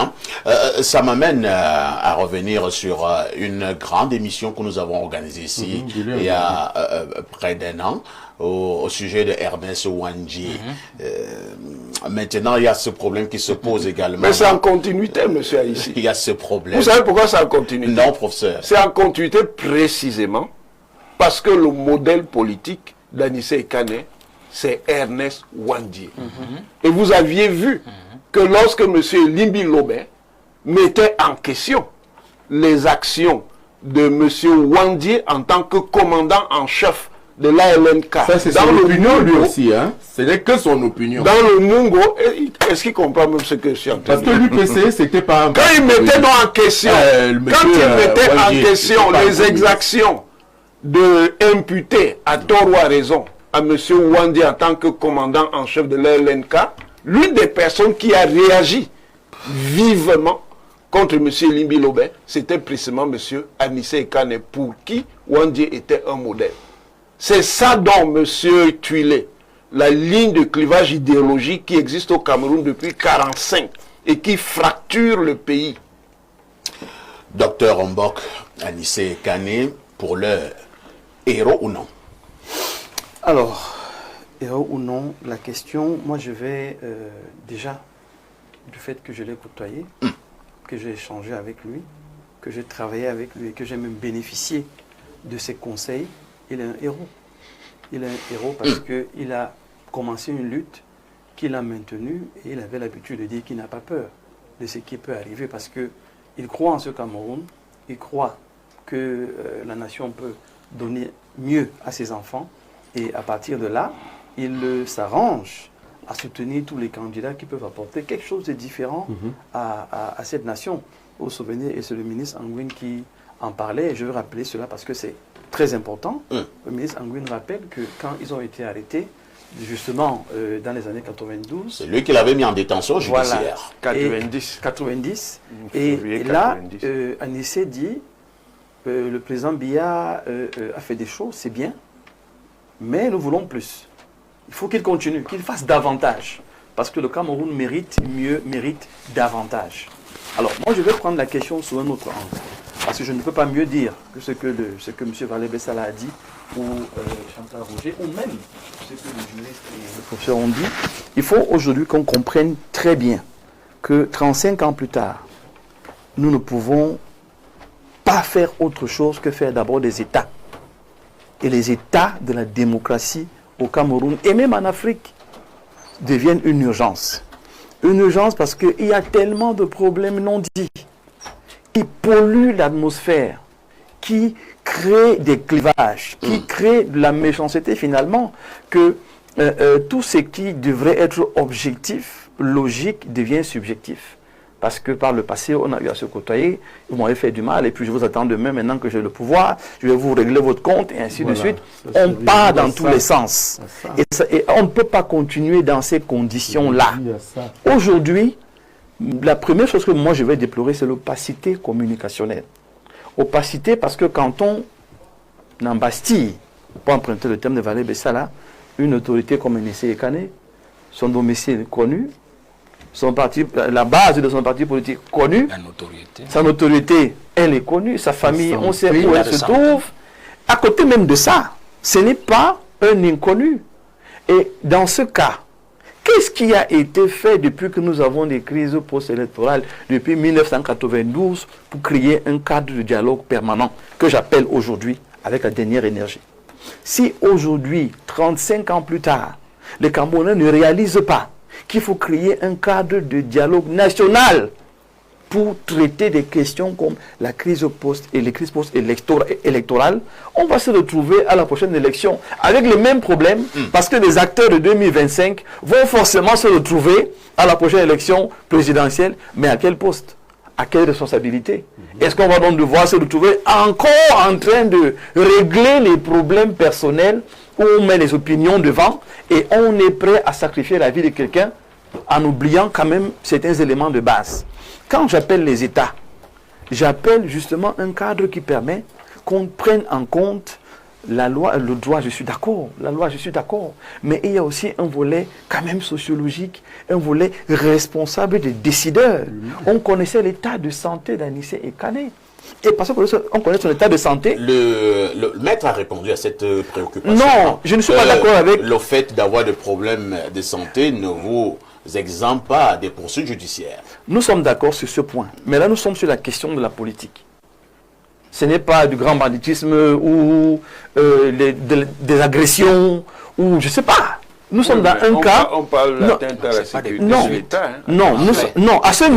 Ça m'amène à revenir sur une grande émission que nous avons organisée ici il y a près d'un an au sujet de Ernest Ouandji. Maintenant, il y a ce problème qui se pose également. Mais c'est en continuité, monsieur Haïssi. Il y a ce problème. Vous savez pourquoi c'est en continuité? Non, professeur. C'est en continuité précisément parce que le modèle politique d'Anissé Kane, c'est Ernest Ouandji. Et vous aviez vu que lorsque M. Limbi Lobé mettait en question les actions de M. Ouandji en tant que commandant en chef de l'ALNK. Ça, c'est son opinion, lui aussi. Hein? Ce n'est que son opinion. Dans le Mungo, est-ce qu'il comprend même ce que je suis en train de dire? Parce que l'UPC, c'était pas un... Quand il mettait donc en question, les exactions de imputer à tort ou à raison à M. Ouandji en tant que commandant en chef de l'ALNK, l'une des personnes qui a réagi vivement contre M. Limbi Lobé, c'était précisément M. Anissé Kane, pour qui Ouandji était un modèle. C'est ça dont M. Tuilé, la ligne de clivage idéologique qui existe au Cameroun depuis 1945 et qui fracture le pays. Docteur Ombok, Anissé Kane, pour l'heure, héros ou non? Alors, héros ou non, la question, moi je vais déjà, du fait que je l'ai côtoyé, que j'ai échangé avec lui, que j'ai travaillé avec lui et que j'ai même bénéficié de ses conseils, il est un héros. Il est un héros parce qu'il a commencé une lutte qu'il a maintenue et il avait l'habitude de dire qu'il n'a pas peur de ce qui peut arriver parce qu'il croit en ce Cameroun, il croit que la nation peut donner mieux à ses enfants et à partir de là, il s'arrange à soutenir tous les candidats qui peuvent apporter quelque chose de différent à cette nation. Au souvenir, et c'est le ministre Anguine qui en parlait, et je veux rappeler cela parce que c'est très important. Le ministre Anguine rappelle que quand ils ont été arrêtés, justement dans les années 92... C'est lui qui l'avait mis en détention judiciaire. Voilà, 90. 90. Et là, Anissé dit, le président Biya a fait des choses, c'est bien, mais nous voulons plus. Il faut qu'il continue, qu'il fasse davantage. Parce que le Cameroun mérite mieux, mérite davantage. Alors, moi, je vais prendre la question sous un autre angle. Parce que je ne peux pas mieux dire que ce que M. Valé-Bessala a dit, ou Chantal Roger, ou même ce que le juriste et le professeur ont dit. Il faut aujourd'hui qu'on comprenne très bien que 35 ans plus tard, nous ne pouvons pas faire autre chose que faire d'abord des États. Et les États de la démocratie au Cameroun et même en Afrique deviennent une urgence. Une urgence parce qu'il y a tellement de problèmes non dits qui polluent l'atmosphère, qui créent des clivages, qui créent de la méchanceté finalement, que tout ce qui devrait être objectif, logique, devient subjectif. parce que par le passé, on a eu à se côtoyer, vous m'avez fait du mal, et puis je vous attends demain, maintenant que j'ai le pouvoir, je vais vous régler votre compte, et ainsi de suite. On part dans tous les sens. Et on ne peut pas continuer dans ces conditions-là. Aujourd'hui, la première chose que moi je vais déplorer, c'est l'opacité communicationnelle. Opacité parce que quand on embastille, pour emprunter le terme de Valérie Bessala, une autorité comme Anissé Ekane, son domicile connu, son parti, la base de son parti politique connu, sa notoriété, elle est connue, sa famille, on sait où elle se trouve. À côté même de ça, ce n'est pas un inconnu. Et dans ce cas, qu'est-ce qui a été fait depuis que nous avons des crises post-électorales, depuis 1992, pour créer un cadre de dialogue permanent, que j'appelle aujourd'hui avec la dernière énergie? Si aujourd'hui, 35 ans plus tard, les Camerounais ne réalisent pas qu'il faut créer un cadre de dialogue national pour traiter des questions comme la crise et les crises post-électorales, on va se retrouver à la prochaine élection avec les mêmes problèmes, parce que les acteurs de 2025 vont forcément se retrouver à la prochaine élection présidentielle, mais à quel poste? À quelle responsabilité? Est-ce qu'on va donc devoir se retrouver encore en train de régler les problèmes personnels où on met les opinions devant et on est prêt à sacrifier la vie de quelqu'un en oubliant quand même certains éléments de base? Quand j'appelle les États, j'appelle justement un cadre qui permet qu'on prenne en compte la loi, le droit, je suis d'accord, la loi, je suis d'accord, mais il y a aussi un volet quand même sociologique, un volet responsable des décideurs. On connaissait l'état de santé d'Anissé Ekane. Et parce qu'on connaît son état de santé... Le maître a répondu à cette préoccupation. Non, je ne suis pas d'accord avec... Le fait d'avoir des problèmes de santé ne vous exempte pas des poursuites judiciaires. Nous sommes d'accord sur ce point. Mais là, nous sommes sur la question de la politique. Ce n'est pas du grand banditisme ou des agressions ou je ne sais pas. Nous sommes dans un cas... On parle d'atteinte à la sécurité de l'État. Non, à ce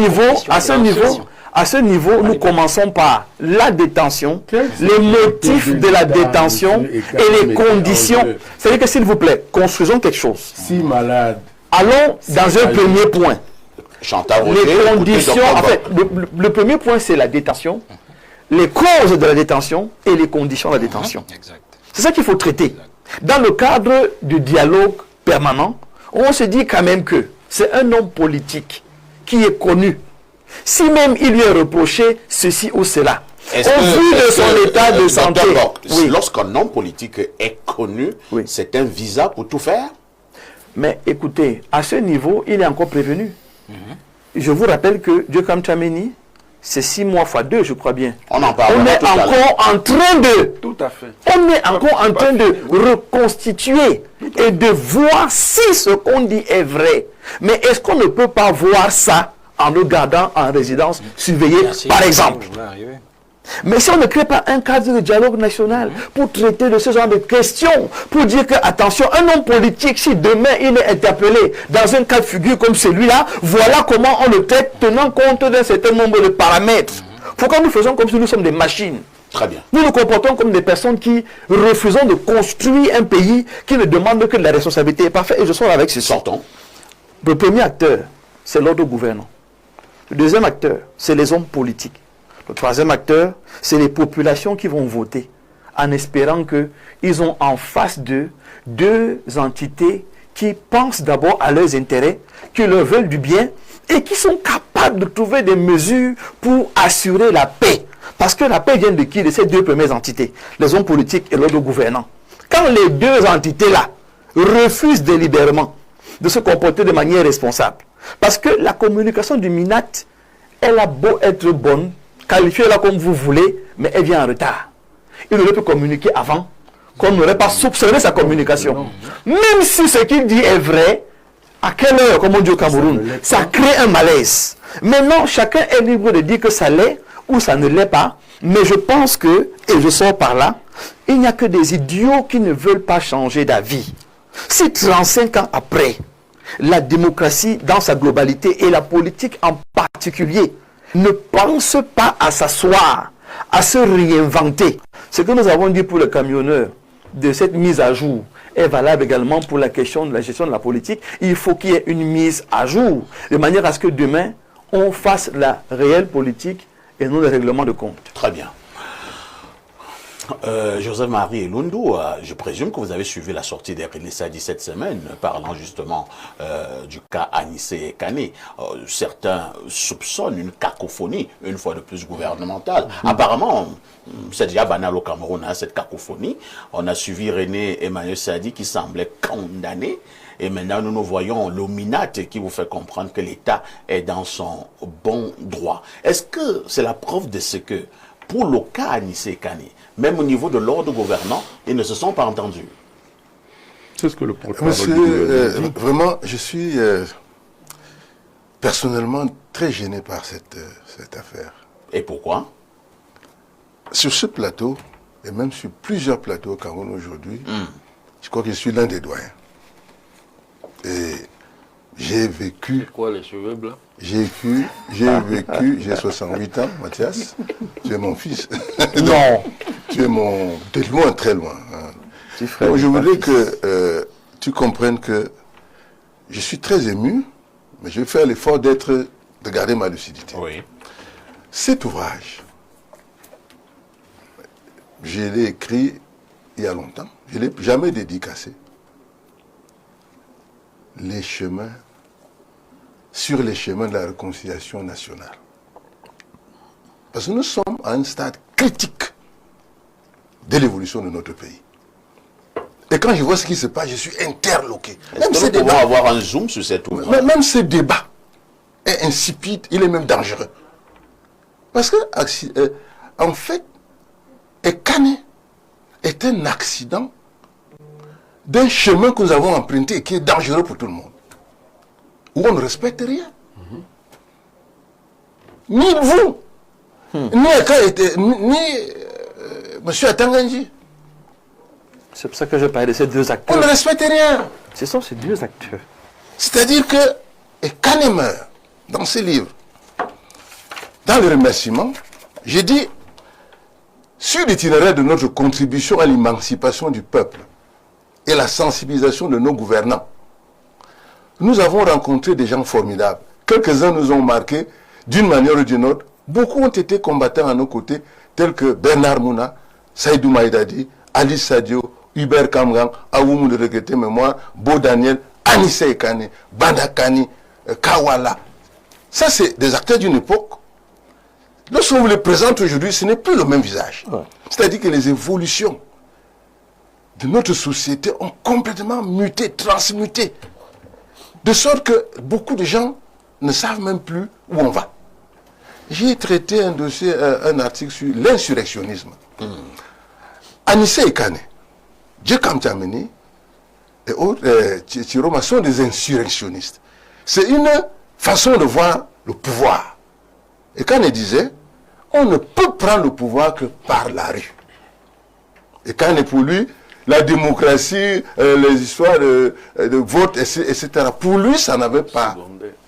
niveau, nous commençons par la détention, les motifs de la détention et les conditions. C'est-à-dire que s'il vous plaît, construisons quelque chose. Si malade. Allons dans un premier point. Les conditions, en fait, le premier point, c'est la détention, les causes de la détention et les conditions de la détention. C'est ça qu'il faut traiter. Dans le cadre du dialogue permanent, on se dit quand même que c'est un homme politique qui est connu. Si même il lui est reproché ceci ou cela, au vu de son état de santé. Lorsqu'un homme politique est connu, c'est un visa pour tout faire? Mais écoutez, à ce niveau, il est encore prévenu. Je vous rappelle que Dieu comme Tchameni, c'est 6 mois x 2, je crois bien. On en parle. On est encore en train de... Tout à fait. On est encore en train de reconstituer et de voir si ce qu'on dit est vrai. Mais est-ce qu'on ne peut pas voir ça en le gardant en résidence surveillée, par exemple? Mais si on ne crée pas un cadre de dialogue national pour traiter de ce genre de questions, pour dire que, attention, un homme politique, si demain il est interpellé dans un cas de figure comme celui-là, voilà comment on le traite, tenant compte d'un certain nombre de paramètres. Pourquoi nous faisons comme si nous sommes des machines? Très bien. Nous nous comportons comme des personnes qui refusons de construire un pays qui ne demande que de la responsabilité. Parfait, et je sors avec ce sortant. Le premier acteur, c'est l'ordre gouvernant. Le deuxième acteur, c'est les hommes politiques. Le troisième acteur, c'est les populations qui vont voter, en espérant qu'ils ont en face d'eux 2 entités qui pensent d'abord à leurs intérêts, qui leur veulent du bien et qui sont capables de trouver des mesures pour assurer la paix. Parce que la paix vient de qui? De ces 2 premières entités, les hommes politiques et l'ordre gouvernant. Quand les 2 entités-là refusent délibérément de se comporter de manière responsable, parce que la communication du MINAT, elle a beau être bonne, qualifiez-la comme vous voulez, mais elle vient en retard. Il aurait pu communiquer avant, qu'on n'aurait pas soupçonné sa communication. Même si ce qu'il dit est vrai, à quelle heure, comme on dit au Cameroun, ça crée un malaise. Maintenant, chacun est libre de dire que ça l'est ou ça ne l'est pas, mais je pense que, et je sors par là, il n'y a que des idiots qui ne veulent pas changer d'avis. Si 35 ans après, la démocratie dans sa globalité et la politique en particulier ne pense pas à s'asseoir, à se réinventer. Ce que nous avons dit pour le camionneur de cette mise à jour est valable également pour la question de la gestion de la politique. Il faut qu'il y ait une mise à jour, de manière à ce que demain, on fasse la réelle politique et non le règlement de compte. Très bien. Joseph-Marie Elundu, je présume que vous avez suivi la sortie d'René Sadi cette semaine, parlant justement du cas Anissé Ekane. Certains soupçonnent une cacophonie, une fois de plus gouvernementale. Apparemment, c'est déjà banal au Cameroun, hein, cette cacophonie. On a suivi René Emmanuel Sadi qui semblait condamné. Et maintenant, nous voyons l'Ominat qui vous fait comprendre que l'État est dans son bon droit. Est-ce que c'est la preuve de ce que, pour le cas Anissé Ekane, même au niveau de l'ordre gouvernant, ils ne se sont pas entendus? C'est ce que le porte-parole Monsieur, vraiment, je suis personnellement très gêné par cette affaire. Et pourquoi? Sur ce plateau, et même sur plusieurs plateaux au Cameroun aujourd'hui, je crois que je suis l'un des doyens. Et j'ai vécu... Quoi, les cheveux blancs? J'ai vécu, j'ai 68 ans, Mathias. Tu es mon fils. Non. Tu es mon... Tu es loin, très loin. Hein. Petit frère, Donc, je voulais que tu comprennes que je suis très ému, mais je vais faire l'effort de garder ma lucidité. Oui. Cet ouvrage, je l'ai écrit il y a longtemps. Je ne l'ai jamais dédicacé. Sur les chemins de la réconciliation nationale. Parce que nous sommes à un stade critique de l'évolution de notre pays. Et quand je vois ce qui se passe, je suis interloqué. Est-ce que nous pouvons avoir un zoom sur cet ouvrage? Même ce débat est insipide, il est même dangereux. Parce que, en fait, Ekane est un accident d'un chemin que nous avons emprunté et qui est dangereux pour tout le monde. Où on ne respecte rien. Ni vous, ni M. Atanganji. C'est pour ça que je parlais de ces deux On acteurs. ne respecte rien. Ce sont ces deux acteurs. C'est-à-dire que Ekane meurt dans ses livres. Dans le remerciement, j'ai dit, sur l'itinéraire de notre contribution à l'émancipation du peuple et la sensibilisation de nos gouvernants, nous avons rencontré des gens formidables. Quelques-uns nous ont marqués d'une manière ou d'une autre. Beaucoup ont été combattants à nos côtés, tels que Bernard Mouna, Saïdou Maïdadi, Alice Sadio, Hubert Kamgang, Aoumou de regretter mémoire, Beau Daniel, Anissé Ekane, Bandakani, Kawala. Ça, c'est des acteurs d'une époque. Lorsqu'on vous les présente aujourd'hui, ce n'est plus le même visage. Ouais. C'est-à-dire que les évolutions de notre société ont complètement muté, transmuté. De sorte que beaucoup de gens ne savent même plus où on va. J'ai traité un article sur l'insurrectionnisme. Anissé Ekane, Djekam Tchameni et autres, Chiroma sont des insurrectionnistes. C'est une façon de voir le pouvoir. Ekane disait, on ne peut prendre le pouvoir que par la rue. Ekane, pour lui, la démocratie, les histoires de vote, etc. Pour lui, ça n'avait pas...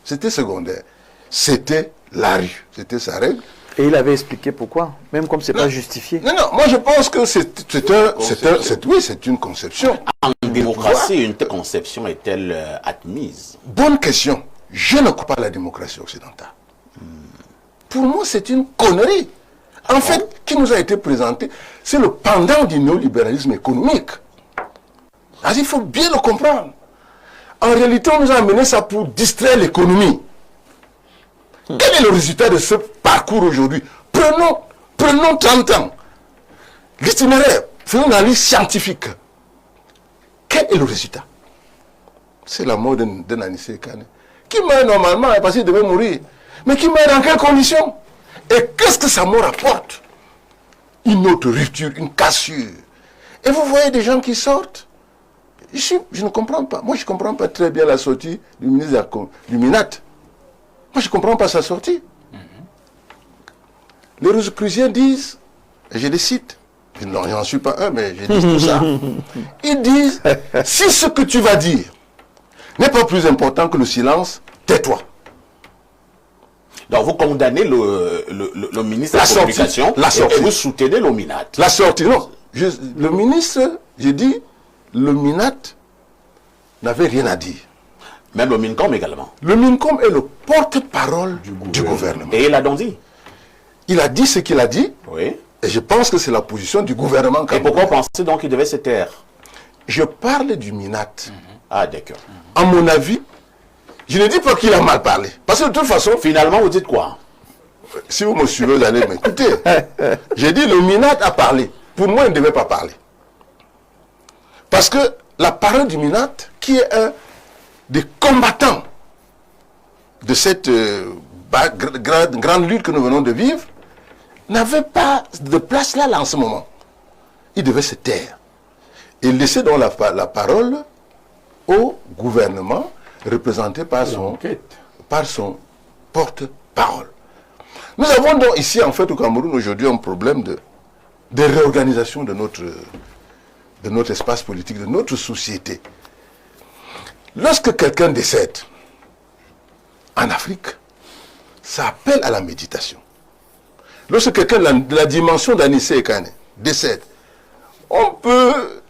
C'était secondaire. C'était la rue. C'était sa règle. Et il avait expliqué pourquoi, même comme ce n'est pas justifié. Non, moi je pense que c'est une conception. En démocratie, une telle conception est-elle admise? Bonne question. Je ne crois pas à la démocratie occidentale. Pour moi, c'est une connerie. En fait, qui nous a été présenté, c'est le pendant du néolibéralisme économique. Alors, il faut bien le comprendre. En réalité, on nous a amené ça pour distraire l'économie. Quel est le résultat de ce parcours aujourd'hui? Prenons 30 ans. L'itinéraire, faisons une analyse scientifique. Quel est le résultat? C'est la mort d'un Anissé Ekane. Qui meurt normalement parce qu'il devait mourir. Mais qui meurt dans quelles conditions? Et qu'est-ce que sa mort apporte? Une autre rupture, une cassure. Et vous voyez des gens qui sortent. Je ne comprends pas. Moi, je ne comprends pas très bien la sortie du ministre du Minat. Moi, je ne comprends pas sa sortie. Les Rosicruciens disent, et je les cite, je n'en suis pas un, mais je dis tout ça. Ils disent, si ce que tu vas dire n'est pas plus important que le silence, tais-toi. Donc vous condamnez le ministre de la Communication et vous soutenez le Minat. La sortie, non. Le ministre, j'ai dit, le Minat n'avait rien à dire. Même le MINCOM également. Le MINCOM est le porte-parole du gouvernement. Et il a donc dit. Il a dit ce qu'il a dit. Oui. Et je pense que c'est la position du gouvernement. Et pourquoi penser donc qu'il devait se taire? Je parle du MINAT. Ah, d'accord. À mon avis, je ne dis pas qu'il a mal parlé. Parce que de toute façon, Finalement, vous dites quoi? si vous me suivez, vous allez m'écouter. J'ai dit le MINAT a parlé. Pour moi, il ne devait pas parler. Parce que la parole du MINAT, qui est un des combattants de cette grande lutte que nous venons de vivre, n'avait pas de place là en ce moment. Il devait se taire. Et laisser donc la parole au gouvernement représenté par son porte-parole. Nous avons donc ici, en fait, au Cameroun, aujourd'hui, un problème de réorganisation de notre espace politique, de notre société. Lorsque quelqu'un décède en Afrique, ça appelle à la méditation. Lorsque quelqu'un de la dimension d'Anissé Ekane décède, on peut,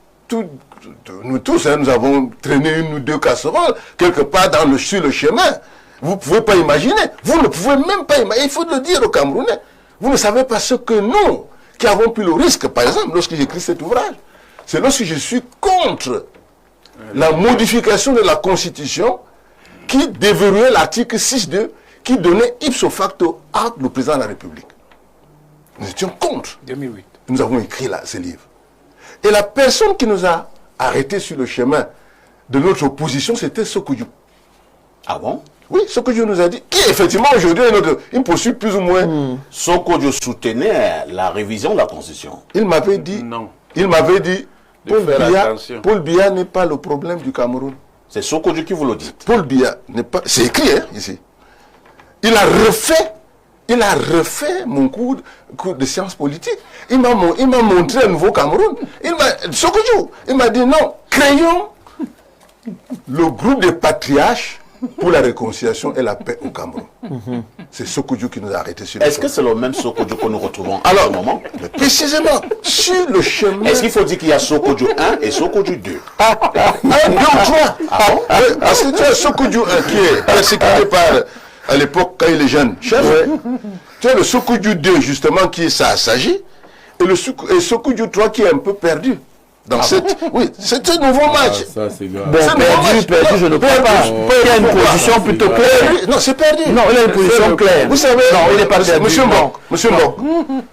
nous tous, nous avons traîné une ou deux casseroles quelque part sur le chemin. Vous ne pouvez pas imaginer. Vous ne pouvez même pas imaginer. Il faut le dire aux Camerounais. Vous ne savez pas ce que nous, qui avons pris le risque, par exemple, lorsque j'écris cet ouvrage, c'est lorsque je suis contre la modification de la Constitution qui déverrouillait l'article 6.2 qui donnait ipso facto acte le président de la République. Nous étions contre. 2008. Nous avons écrit là, ce livre. Et la personne qui nous a arrêtés sur le chemin de notre opposition, c'était Sokoudjou. Ah bon? Oui, Sokoudjou nous a dit, qui effectivement aujourd'hui, il poursuit plus ou moins. Sokoudjou soutenait la révision de la Constitution. Il m'avait dit, Non. il m'avait dit, attention. Paul Biya n'est pas le problème du Cameroun. C'est Sokoudjou qui vous le dit. Paul Biya n'est pas, c'est écrit ici. Il a refait mon cours de sciences politiques. Il m'a montré un nouveau Cameroun. Sokoudjou, il m'a dit non, créons le groupe des patriarches pour la réconciliation et la paix au Cameroun. C'est Sokoudjou qui nous a arrêtés sur le chemin. Est-ce que c'est le même Sokoudjou que nous retrouvons à Alors, ce moment? précisément, sur le chemin... Est-ce qu'il faut dire qu'il y a Sokoudjou 1 et Sokoudjou 2? 1, 2 ou 3. Oui, parce que tu as Sokoudjou 1 qui est persécuté par, à l'époque, quand il est jeune, chef. Tu as le Sokoudjou 2, justement, qui s'agit, et Sokoudjou 3 qui est un peu perdu. Dans cette... Oui, c'est un nouveau match. Ça, c'est grave. Bon, perdu, je ne crois pas. Il a une position plutôt claire. Non, c'est perdu. Non, il a une position claire. Vous savez, non, il n'est pas perdu. Monsieur Mbok,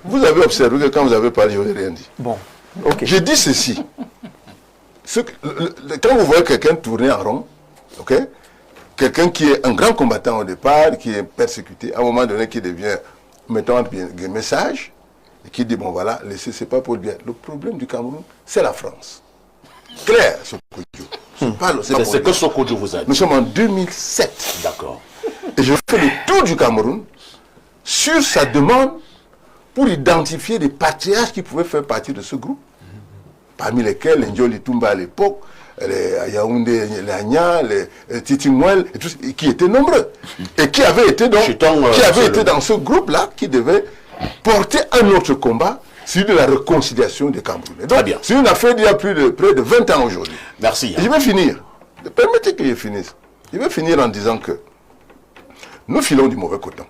vous avez observé que quand vous avez parlé, je n'ai rien dit. Bon, ok. J'ai dit ceci. Quand vous voyez quelqu'un tourner en rond, ok, quelqu'un qui est un grand combattant au départ, qui est persécuté, à un moment donné, qui devient, mettons un message, et qui dit, bon voilà, laissez, c'est pas pour le bien. Le problème du Cameroun, c'est la France. Claire, Sokoudjou. C'est ce que Sokoudjou vous a dit. Nous sommes en 2007. D'accord. Et je fais le tour du Cameroun sur sa demande pour identifier des patriarches qui pouvaient faire partie de ce groupe. Parmi lesquels les Ndioli Toumba à l'époque, les Yaoundé, les Agna, les Titimouel, qui étaient nombreux. Et qui avaient été, dans ce groupe-là, qui devait porter un autre combat sur la réconciliation des Camerounais. Donc, c'est une affaire d'il y a près de 20 ans aujourd'hui. Merci. Et je vais finir. Permettez que je finisse. Je vais finir en disant que nous filons du mauvais coton.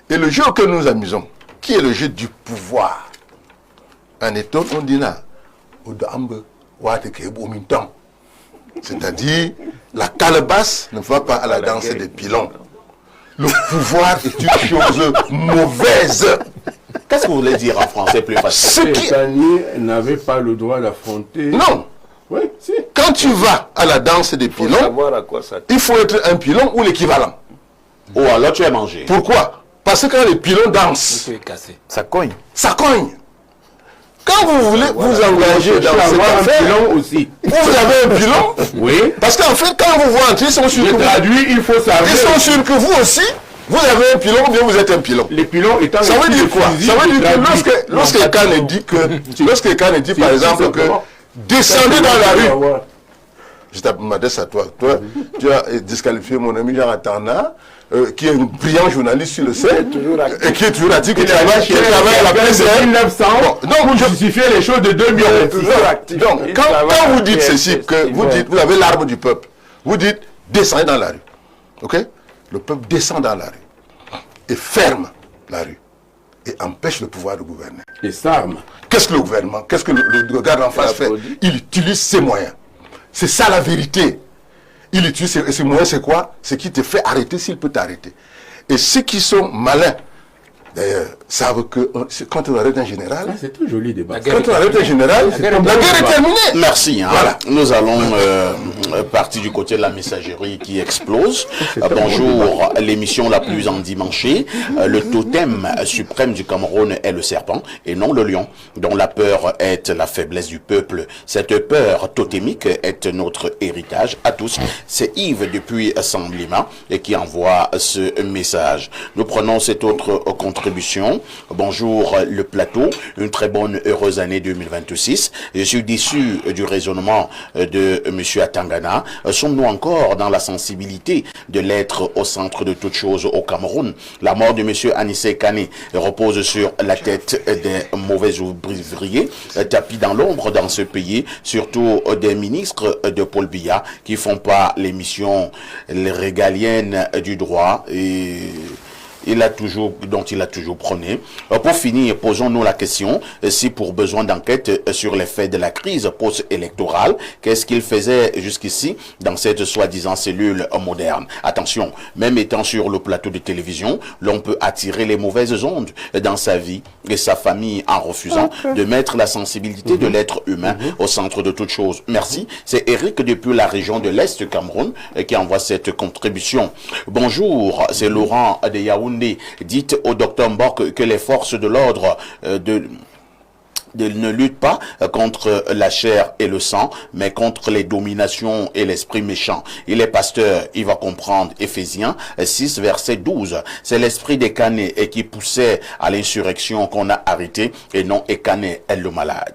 Et le jeu auquel nous nous amusons, qui est le jeu du pouvoir, en étant, on dit là, c'est-à-dire, la calebasse ne va pas à la danse des pilons. Le pouvoir est une chose mauvaise. Qu'est-ce que vous voulez dire en français plus facile? Ce n'avait pas le droit d'affronter. Non. Oui, si. Quand tu vas à la danse des pilons, il faut être un pilon ou l'équivalent. Ou alors tu es mangé. Pourquoi? Parce que quand les pilons dansent, Ça cogne. ça cogne. Quand vous voulez vous engager dans cette affaire, pilon aussi. vous avez un pilon. Oui. Parce qu'en fait, quand vous vous entrez, ils sont sûrs que il faut savoir. ils sont sûrs que vous aussi, vous avez un pilon ou bien vous êtes un pilon. Les pilons étant... Ça veut dire quoi? Ça veut dire que lorsque Kane dit par exemple que descendez dans la rue, je m'adresse à toi. Toi, tu as disqualifié mon ami Jean Atana, qui est un brillant journaliste sur le site, et qui est toujours actif, qui travaille à la presse de 1900 pour justifier les choses de 2000. Donc, quand vous dites ceci, que vous avez l'arme du peuple, vous dites descendez dans la rue. Ok? Le peuple descend dans la rue et ferme la rue et empêche le pouvoir de gouverner. Et s'arme. Qu'est-ce que le gouvernement, qu'est-ce que le gars d'en face fait? Il utilise ses moyens. C'est ça la vérité. Il utilise ses moyens, c'est quoi? C'est qu'il te fait arrêter s'il peut t'arrêter. Et ceux qui sont malins, d'ailleurs, savent que quand on arrête un général, c'est un joli débat. quand on arrête un général, la guerre est terminée. Merci. Hein. Voilà. Nous allons partir du côté de la messagerie qui explose. Bonjour, l'émission la plus endimanchée. Le totem suprême du Cameroun est le serpent et non le lion, dont la peur est la faiblesse du peuple. Cette peur totémique est notre héritage à tous. C'est Yves depuis Samblima et qui envoie ce message. Nous prenons cette autre contribution. Bonjour le plateau, une très bonne heureuse année 2026. Je suis déçu du raisonnement de monsieur Atangana. Sommes-nous encore dans la sensibilité de l'être au centre de toute chose au Cameroun? La mort de monsieur Anissé Kane repose sur la tête des mauvais ouvriers tapis dans l'ombre dans ce pays, surtout des ministres de Paul Biya qui font pas les missions régaliennes du droit et dont il a toujours prôné. Pour finir, posons-nous la question, si pour besoin d'enquête sur les faits de la crise post-électorale, qu'est-ce qu'il faisait jusqu'ici dans cette soi-disant cellule moderne? Attention, même étant sur le plateau de télévision, l'on peut attirer les mauvaises ondes dans sa vie et sa famille en refusant de mettre la sensibilité de l'être humain au centre de toute chose. Merci. C'est Eric depuis la région de l'Est du Cameroun qui envoie cette contribution. Bonjour, c'est Laurent de Yaoundé. Dites au docteur Mbok que les forces de l'ordre ne luttent pas contre la chair et le sang, mais contre les dominations et l'esprit méchant. Il est pasteur, il va comprendre Éphésiens 6, verset 12. C'est l'esprit des Canets qui poussait à l'insurrection qu'on a arrêté et non Ekané est le malade.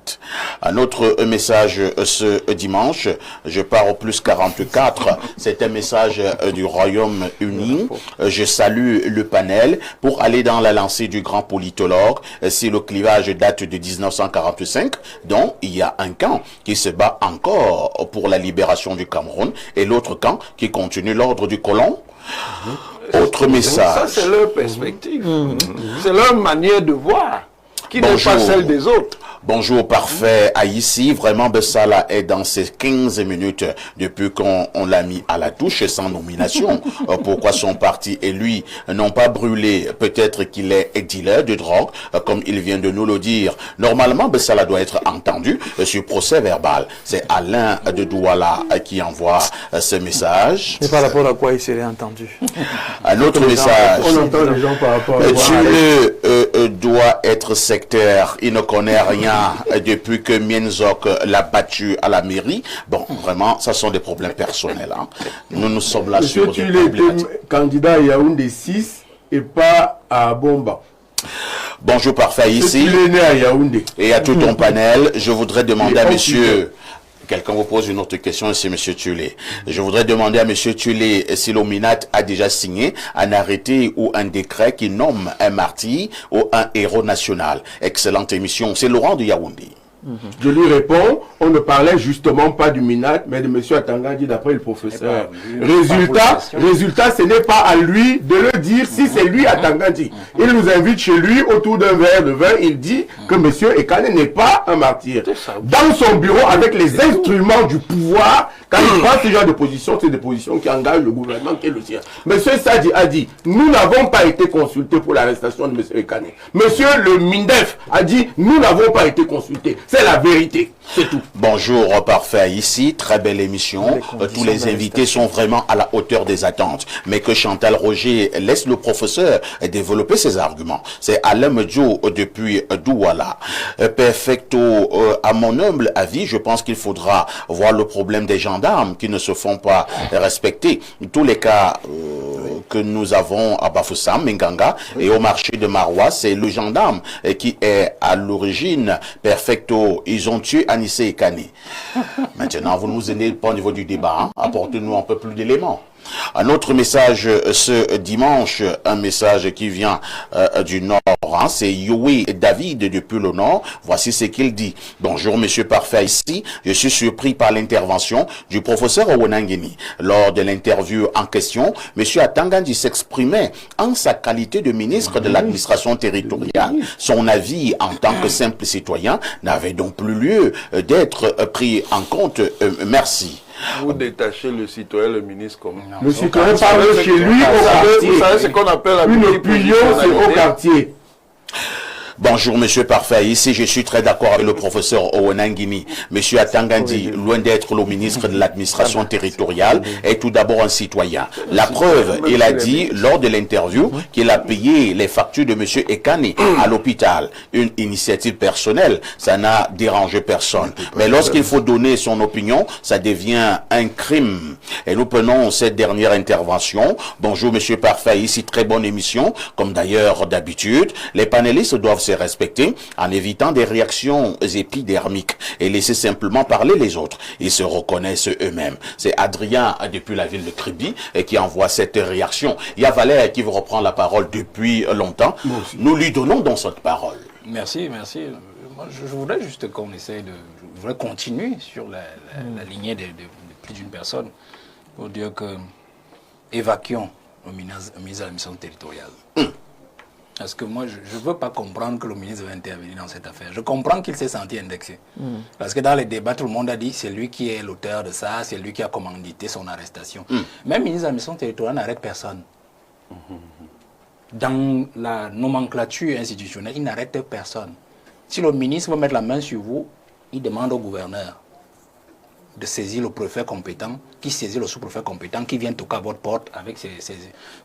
Un autre message ce dimanche, je pars au plus 44, c'est un message du Royaume-Uni. Je salue le panel pour aller dans la lancée du grand politologue. Si le clivage date de 1945, donc il y a un camp qui se bat encore pour la libération du Cameroun et l'autre camp qui continue l'ordre du colon. Autre message. Ça, c'est leur perspective. C'est leur manière de voir, qui n'est pas celle des autres. Bonjour, parfait. Ici, vraiment, Bessala est dans ses 15 minutes depuis qu'on l'a mis à la touche sans nomination. Pourquoi son parti et lui n'ont pas brûlé? Peut-être qu'il est dealer de drogue, comme il vient de nous le dire. Normalement, Bessala doit être entendu sur procès verbal. C'est Alain de Douala qui envoie ce message. Et par rapport à quoi il serait entendu? Un autre message. On entend les gens par rapport à Dieu doit être sectaire. Il ne connaît rien depuis que Mienzok l'a battu à la mairie. Bon, vraiment, ça sont des problèmes personnels. Hein. Nous sommes là sur des problématiques. Candidat à Yaoundé 6 et pas à Bomba. Bonjour, parfait, ici. Tu es né à Yaoundé. Et à tout ton panel, je voudrais demander à monsieur... Quelqu'un vous pose une autre question, c'est M. Tulé. Je voudrais demander à M. Tulé si l'Ominat a déjà signé un arrêté ou un décret qui nomme un martyr ou un héros national. Excellente émission. C'est Laurent de Yaoundé. Je lui réponds, on ne parlait justement pas du Minat, mais de M. Atangandi d'après le professeur. Résultat, ce n'est pas à lui de le dire si c'est lui Atangandi. Il nous invite chez lui autour d'un verre de vin, il dit que M. Ekane n'est pas un martyr. Dans son bureau, avec les instruments du pouvoir, quand il prend ce genre de position, c'est des positions qui engagent le gouvernement qui est le sien. M. Sadi a dit, nous n'avons pas été consultés pour l'arrestation de M. Ekane. M. le Mindef a dit, nous n'avons pas été consultés. C'est la vérité, c'est tout. Bonjour, parfait ici, très belle émission. Tous les invités sont vraiment à la hauteur des attentes. Mais que Chantal Roger laisse le professeur développer ses arguments. C'est Alain Medjo depuis Douala. Perfecto, à mon humble avis, je pense qu'il faudra voir le problème des gendarmes qui ne se font pas respecter. Tous les cas que nous avons à Bafoussam, Menganga et au marché de Marois, c'est le gendarme qui est à l'origine. Perfecto, ils ont tué Anissé Kane. Maintenant, vous nous aidez pas au niveau du débat, hein? Apportez-nous un peu plus d'éléments. Un autre message ce dimanche, un message qui vient du Nord, hein, c'est Yoé David depuis le Nord. Voici ce qu'il dit. Bonjour Monsieur Parfait, ici, je suis surpris par l'intervention du professeur Owonangeni. Lors de l'interview en question, Monsieur Atangandi s'exprimait en sa qualité de ministre de l'administration territoriale. Son avis en tant que simple citoyen n'avait donc plus lieu d'être pris en compte. Merci. Vous détachez le citoyen, le ministre comment? Le citoyen parle chez lui au quartier. Vous savez ce qu'on appelle Une opinion, c'est au quartier. Bonjour Monsieur Parfait, ici je suis très d'accord avec le professeur Owonangeni. Monsieur Atangandi, loin d'être le ministre de l'administration territoriale, est tout d'abord un citoyen. La preuve, il a dit lors de l'interview qu'il a payé les factures de Monsieur Ekane à l'hôpital. Une initiative personnelle, ça n'a dérangé personne. Mais lorsqu'il faut donner son opinion, ça devient un crime. Et nous prenons cette dernière intervention. Bonjour Monsieur Parfait, ici très bonne émission, comme d'ailleurs d'habitude. Les panélistes doivent se respecter en évitant des réactions épidermiques et laisser simplement parler les autres. Ils se reconnaissent eux-mêmes. C'est Adrien depuis la ville de Kribi qui envoie cette réaction. Il y a Valère qui vous reprend la parole depuis longtemps. Nous lui donnons donc cette parole. Merci, merci. Moi, je voudrais juste qu'on essaye de... Je voudrais continuer sur la lignée de plus d'une personne pour dire que évacuons le ministre de l'administration territoriale. Parce que moi, je ne veux pas comprendre que le ministre va intervenir dans cette affaire. Je comprends qu'il s'est senti indexé. Parce que dans les débats, tout le monde a dit c'est lui qui est l'auteur de ça, c'est lui qui a commandité son arrestation. Même le ministre de l'administration territoriale n'arrête personne. Dans la nomenclature institutionnelle, il n'arrête personne. Si le ministre veut mettre la main sur vous, il demande au gouverneur de saisir le préfet compétent, qui saisit le sous-préfet compétent, qui vient toquer à votre porte avec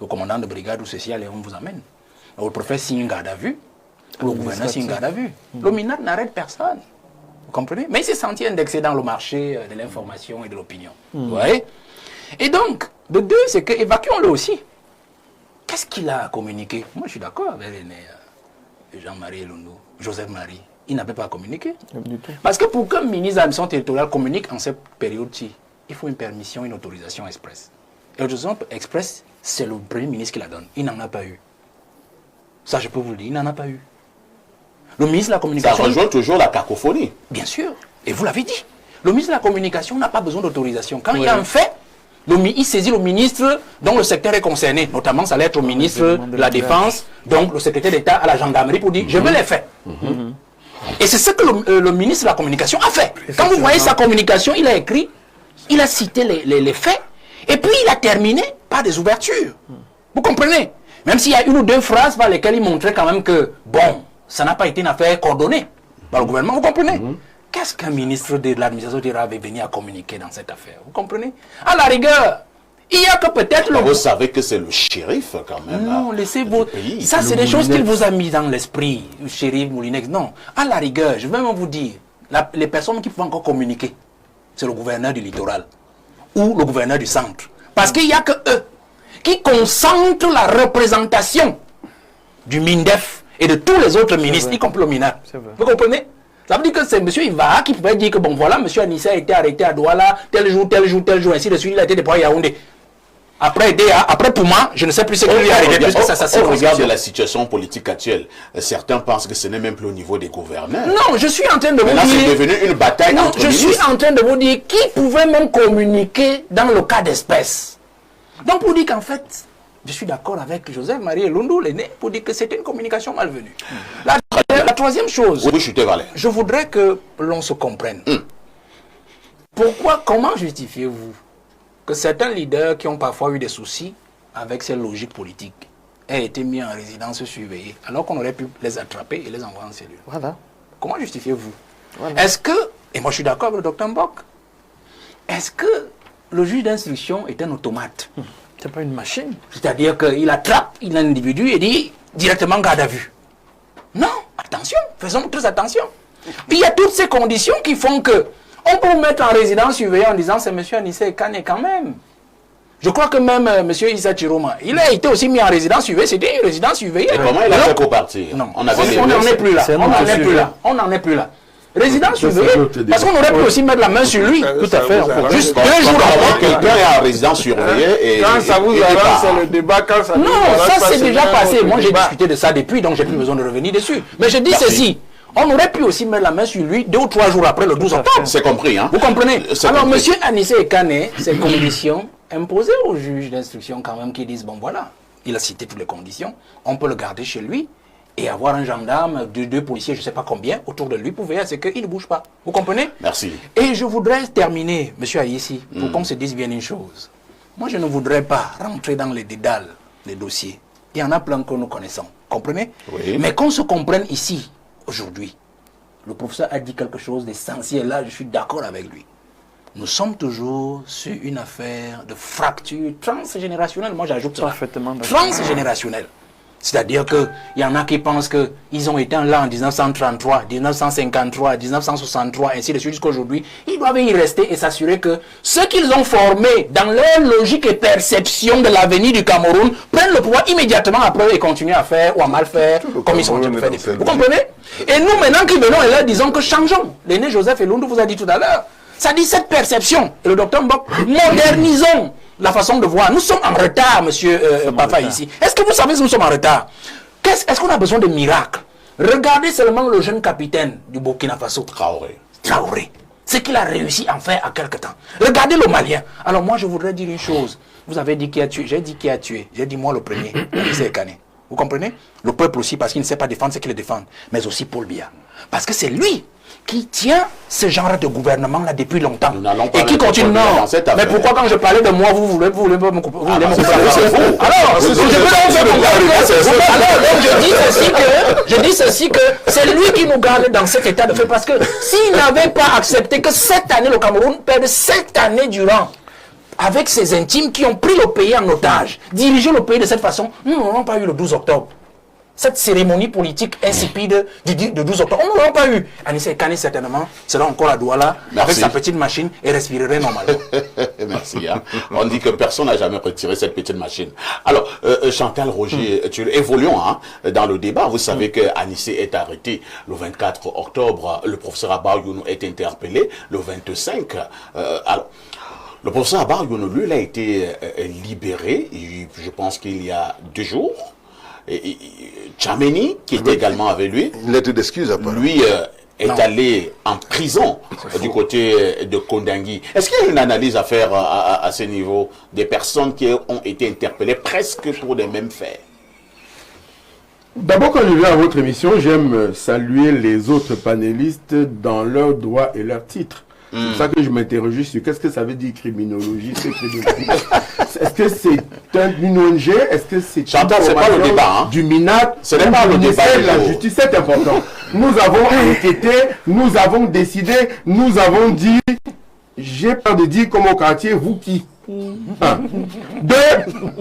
le commandant de brigade ou ceci, et on vous amène. Le préfet signe une garde à vue, le gouverneur signe une garde à vue. Le ministre n'arrête personne. Vous comprenez? Mais il s'est senti indexé dans le marché de l'information et de l'opinion. Vous voyez? Et donc, de deux, c'est que évacuons-le aussi. Qu'est-ce qu'il a communiqué? Moi, je suis d'accord avec Jean-Marie Elundu, Joseph Marie. Il n'avait pas communiqué. Parce que pour qu'un ministre de l'administration territoriale communique en cette période-ci, il faut une permission, une autorisation express. Et l'autorisation express, c'est le premier ministre qui la donne. Il n'en a pas eu. Ça, je peux vous le dire, il n'en a pas eu. Le ministre de la Communication... Ça rejoint toujours la cacophonie. Bien sûr. Et vous l'avez dit. Le ministre de la Communication n'a pas besoin d'autorisation. Quand il y a un fait, il saisit le ministre dont le secteur est concerné. Notamment, ça allait être au ministre de la Défense, donc le secrétaire d'État à la gendarmerie pour dire « je veux les faits ». Et c'est ce que le ministre de la Communication a fait. Quand vous voyez sa communication, il a écrit, il a cité les faits, et puis il a terminé par des ouvertures. Vous comprenez? Même s'il y a une ou deux phrases par lesquelles il montrait quand même que, bon, ça n'a pas été une affaire coordonnée par le gouvernement, vous comprenez? Qu'est-ce qu'un ministre de l'administration avait venu à communiquer dans cette affaire? Vous comprenez? À la rigueur, il y a que peut-être... Vous savez que c'est le shérif quand même. Non, laissez-vous... Ça, c'est des choses qu'il vous a mis dans l'esprit, le shérif Moulinex. Non, à la rigueur, je vais même vous dire, les personnes qui peuvent encore communiquer, c'est le gouverneur du littoral ou le gouverneur du centre. Parce qu'il n'y a que eux qui concentrent la représentation du MINDEF et de tous les autres ministres, y compris le MINA. Vous comprenez? Ça veut dire que c'est M. Ivara qui pouvait dire que, bon, voilà, M. Anissa a été arrêté à Douala, tel jour, ainsi de suite, il a été déployé à Yaoundé. Après pour moi, je ne sais plus ce qu'il y a arrêté, puisque ça on regarde la situation politique actuelle. Certains pensent que ce n'est même plus au niveau des gouverneurs. Non, je suis en train de vous dire... Maintenant, c'est devenu une bataille entre ministres. Je suis en train de vous dire qui pouvait même communiquer dans le cas d'espèce. Donc, pour dire qu'en fait, je suis d'accord avec Joseph Marie Elundu, l'aîné, pour dire que c'était une communication malvenue. La troisième chose, je voudrais que l'on se comprenne. Comment justifiez-vous que certains leaders qui ont parfois eu des soucis avec ces logiques politiques aient été mis en résidence surveillée, alors qu'on aurait pu les attraper et les envoyer en cellule? Voilà. Comment justifiez-vous? Est-ce que, et moi je suis d'accord avec le Dr Mbok, est-ce que le juge d'instruction est un automate? C'est pas une machine. C'est-à-dire qu'il attrape un individu et dit directement garde à vue. Non, attention, faisons très attention. Puis il y a toutes ces conditions qui font que on peut vous mettre en résidence surveillée en disant c'est M. Anissa Ekane quand même. Je crois que même M. Issa Chiroma, il a été aussi mis en résidence surveillée, c'était une résidence surveillée. Et comment il a fait pour partir? Non, on n'en est plus là. On n'en est plus là. Résidence surveillée. Parce qu'on aurait pu aussi mettre la main sur lui. Tout à fait. Juste 2 jours avant. Quelqu'un est en résidence surveillée et... Quand ça vous arrange, c'est le débat. Quand ça Non, ça c'est déjà passé. Moi j'ai débat. discuté de ça depuis, donc j'ai plus besoin de revenir dessus. Mais je dis ceci. On aurait pu aussi mettre la main sur lui 2 ou 3 jours après le 12 octobre. C'est compris, hein? Vous comprenez? C'est Alors, compris. monsieur Anissé Ekane, ces conditions imposées aux juges d'instruction quand même qui disent, bon voilà, il a cité toutes les conditions, on peut le garder chez lui et avoir un gendarme, 2 policiers, je ne sais pas combien, autour de lui pour veiller à ce qu'il ne bouge pas. Vous comprenez? Merci. Et je voudrais terminer, monsieur Aïssi, pour qu'on se dise bien une chose. Moi, je ne voudrais pas rentrer dans les dédales des dossiers. Il y en a plein que nous connaissons. Comprenez? Oui. Mais qu'on se comprenne ici, aujourd'hui. Le professeur a dit quelque chose d'essentiel. Là, je suis d'accord avec lui. Nous sommes toujours sur une affaire de fracture transgénérationnelle. Moi, j'ajoute ça. Parfaitement d'accord. Transgénérationnelle. C'est-à-dire qu'il y en a qui pensent qu'ils ont été là en 1933, 1953, 1963, ainsi de suite jusqu'à aujourd'hui. Ils doivent y rester et s'assurer que ceux qu'ils ont formés dans leur logique et perception de l'avenir du Cameroun prennent le pouvoir immédiatement après et continuent à faire ou à mal faire comme ils sont en train de faire. Vous comprenez? Et nous, maintenant qui venons et là, disons que changeons. L'aîné Joseph Elundu vous a dit tout à l'heure. Ça dit cette perception. Et le docteur Mbok, modernisons la façon de voir. Nous sommes en retard, monsieur Papa, ici. Est-ce que vous savez si nous sommes en retard? Est-ce qu'on a besoin de miracles? Regardez seulement le jeune capitaine du Burkina Faso. Traoré. Ce qu'il a réussi à faire à quelque temps. Regardez le Malien. Alors moi, je voudrais dire une chose. Vous avez dit qui a tué. J'ai dit qui a tué. J'ai dit moi le premier. Anissé Ekane. Vous comprenez? Le peuple aussi, parce qu'il ne sait pas défendre ce qu'il défend. Mais aussi Paul Biya. Parce que c'est lui qui tient ce genre de gouvernement-là depuis longtemps. Et qui continue. Non. Mais pourquoi quand je parlais de moi, vous voulez pas me couper? Alors, je dis ceci que c'est lui qui nous garde dans cet état de fait. Parce que s'il n'avait pas accepté que cette année, le Cameroun perde 7 années durant, avec ses intimes qui ont pris le pays en otage, dirigé le pays de cette façon, nous n'aurons pas eu le 12 octobre. Cette cérémonie politique insipide du 12 octobre, on ne l'aura pas eu. Anissé Ekane, certainement, sera encore à Douala, avec sa petite machine et respirerait normalement. Merci. Hein. On dit que personne n'a jamais retiré cette petite machine. Alors, Chantal Roger, évoluons dans le débat. Vous savez que Anissé est arrêté le 24 octobre. Le professeur Abar Younou est interpellé le 25. Alors, le professeur Abar Younou, lui, il a été libéré, je pense qu'il y a 2 jours. Et Tchameni, qui était également avec lui, Une lettre d'excuse à part. lui est allé en prison du côté de Kondangui. Est-ce qu'il y a une analyse à faire à ce niveau des personnes qui ont été interpellées presque pour les mêmes faits? D'abord, quand je viens à votre émission, j'aime saluer les autres panélistes dans leurs droits et leurs titres. C'est pour ça que je m'interroge sur qu'est-ce que ça veut dire criminologie. Est-ce que c'est une ONG? Est-ce que c'est Chantal, c'est pas le débat, hein? Du MINAT? Ce n'est pas le débat. La justice, c'est important. Nous avons enquêté, nous avons décidé, nous avons dit, j'ai peur de dire comme au quartier, vous qui? 2,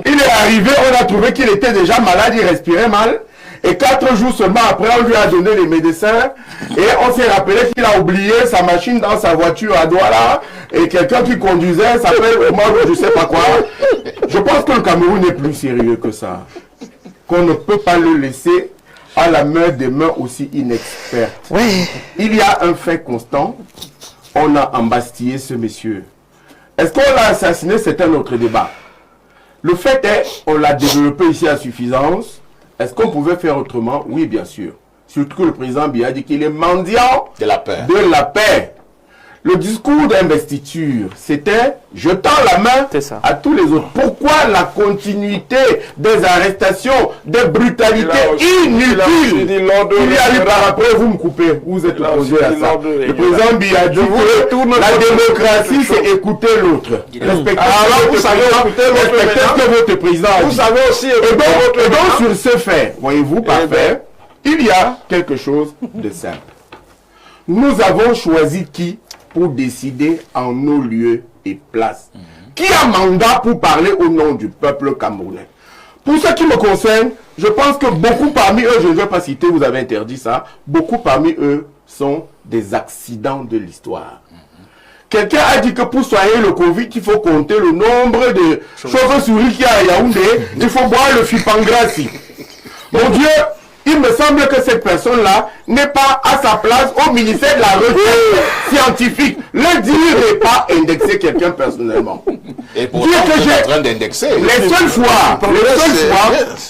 il est arrivé, on a trouvé qu'il était déjà malade, il respirait mal. Et 4 jours seulement après, on lui a donné les médecins. Et on s'est rappelé qu'il a oublié sa machine dans sa voiture à Douala. Et quelqu'un qui conduisait s'appelle moi, je sais pas quoi. Je pense que le Cameroun est plus sérieux que ça. Qu'on ne peut pas le laisser à la main des mains aussi inexpertes. Oui. Il y a un fait constant. On a embastillé ce monsieur. Est-ce qu'on l'a assassiné? C'est un autre débat. Le fait est, on l'a développé ici à suffisance. Est-ce qu'on pouvait faire autrement? Oui, bien sûr. Surtout que le président Biya dit qu'il est mendiant De la paix. de la paix. Le discours d'investiture, c'était « je tends la main à tous les autres ». Pourquoi la continuité des arrestations, des brutalités inutiles? Il y a eu par après, vous me coupez, vous êtes opposé à ça. Le président Biya dit que la démocratie, c'est écouter l'autre. Respectez ce que votre président a dit. Vous savez aussi Et donc, sur ce fait, voyez-vous, parfait, il y a quelque chose de simple. Nous avons choisi qui pour décider en nos lieux et places? Qui a mandat pour parler au nom du peuple camerounais? Pour ce qui me concerne, je pense que beaucoup parmi eux, je ne vais pas citer, vous avez interdit ça, beaucoup parmi eux sont des accidents de l'histoire. Quelqu'un a dit que pour soigner le Covid, il faut compter le nombre de chauves-souris qu'il y a à Yaoundé, il faut boire le Fipangrassi. Mon Dieu, il me semble que cette personne-là n'est pas à sa place au ministère de la Recherche scientifique. Le dire n'est pas indexer quelqu'un personnellement. Et pourtant, vous êtes en train d'indexer. Les seules fois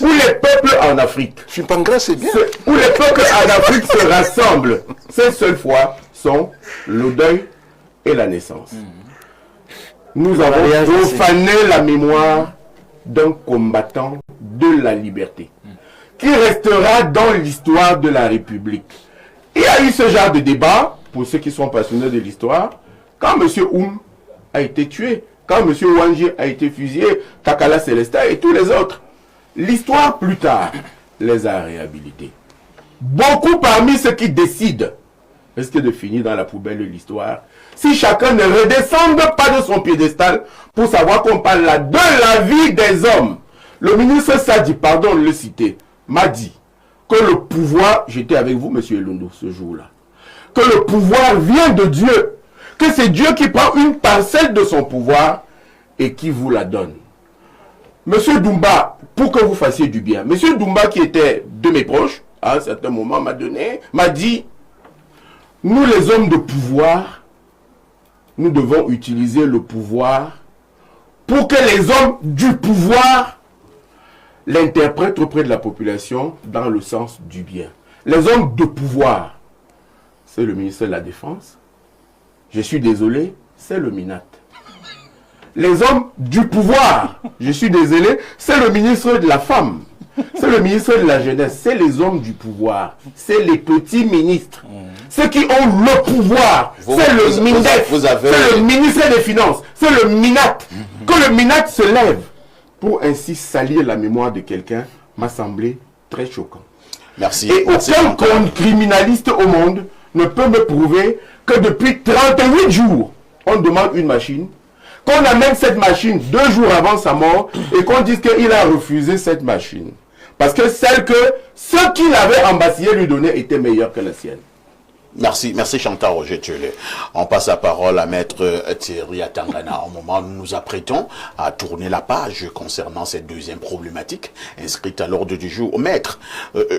où les peuples en Afrique, c'est bien. où les peuples en Afrique se rassemblent, ces seules fois sont le deuil et la naissance. Nous avons profané la mémoire d'un combattant de la liberté, qui restera dans l'histoire de la République. Il y a eu ce genre de débat, pour ceux qui sont passionnés de l'histoire, quand M. Oum a été tué, quand M. Wanji a été fusillé, Takala Célestin et tous les autres. L'histoire, plus tard, les a réhabilités. Beaucoup parmi ceux qui décident risquent de finir dans la poubelle de l'histoire si chacun ne redescende pas de son piédestal pour savoir qu'on parle là de la vie des hommes. Le ministre Sadi, pardon de le citer, m'a dit que le pouvoir, j'étais avec vous, monsieur Elondo, ce jour-là, que le pouvoir vient de Dieu, que c'est Dieu qui prend une parcelle de son pouvoir et qui vous la donne. Monsieur Doumbia, pour que vous fassiez du bien, monsieur Doumbia qui était de mes proches, à un certain moment m'a dit, nous les hommes de pouvoir, nous devons utiliser le pouvoir pour que les hommes du pouvoir l'interprètent auprès de la population dans le sens du bien. Les hommes de pouvoir, c'est le ministère de la Défense. Je suis désolé, c'est le MINAT. Les hommes du pouvoir, je suis désolé, c'est le ministre de la Femme. C'est le ministre de la Jeunesse, c'est les hommes du pouvoir, c'est les petits ministres. Ceux qui ont le pouvoir, c'est le MINDEF, c'est le ministère des Finances, c'est le MINAT. Que le MINAT se lève pour ainsi salir la mémoire de quelqu'un m'a semblé très choquant. Merci. Et aucun criminaliste au monde ne peut me prouver que depuis 38 jours, on demande une machine, qu'on amène cette machine 2 jours avant sa mort et qu'on dise qu'il a refusé cette machine. Parce que celle que ceux qui l'avaient embasillée lui donnaient était meilleure que la sienne. Merci Chantal Roger Thiollet. On passe la parole à Maître Thierry Atangana. Au moment où nous nous apprêtons à tourner la page concernant cette deuxième problématique inscrite à l'ordre du jour. Maître,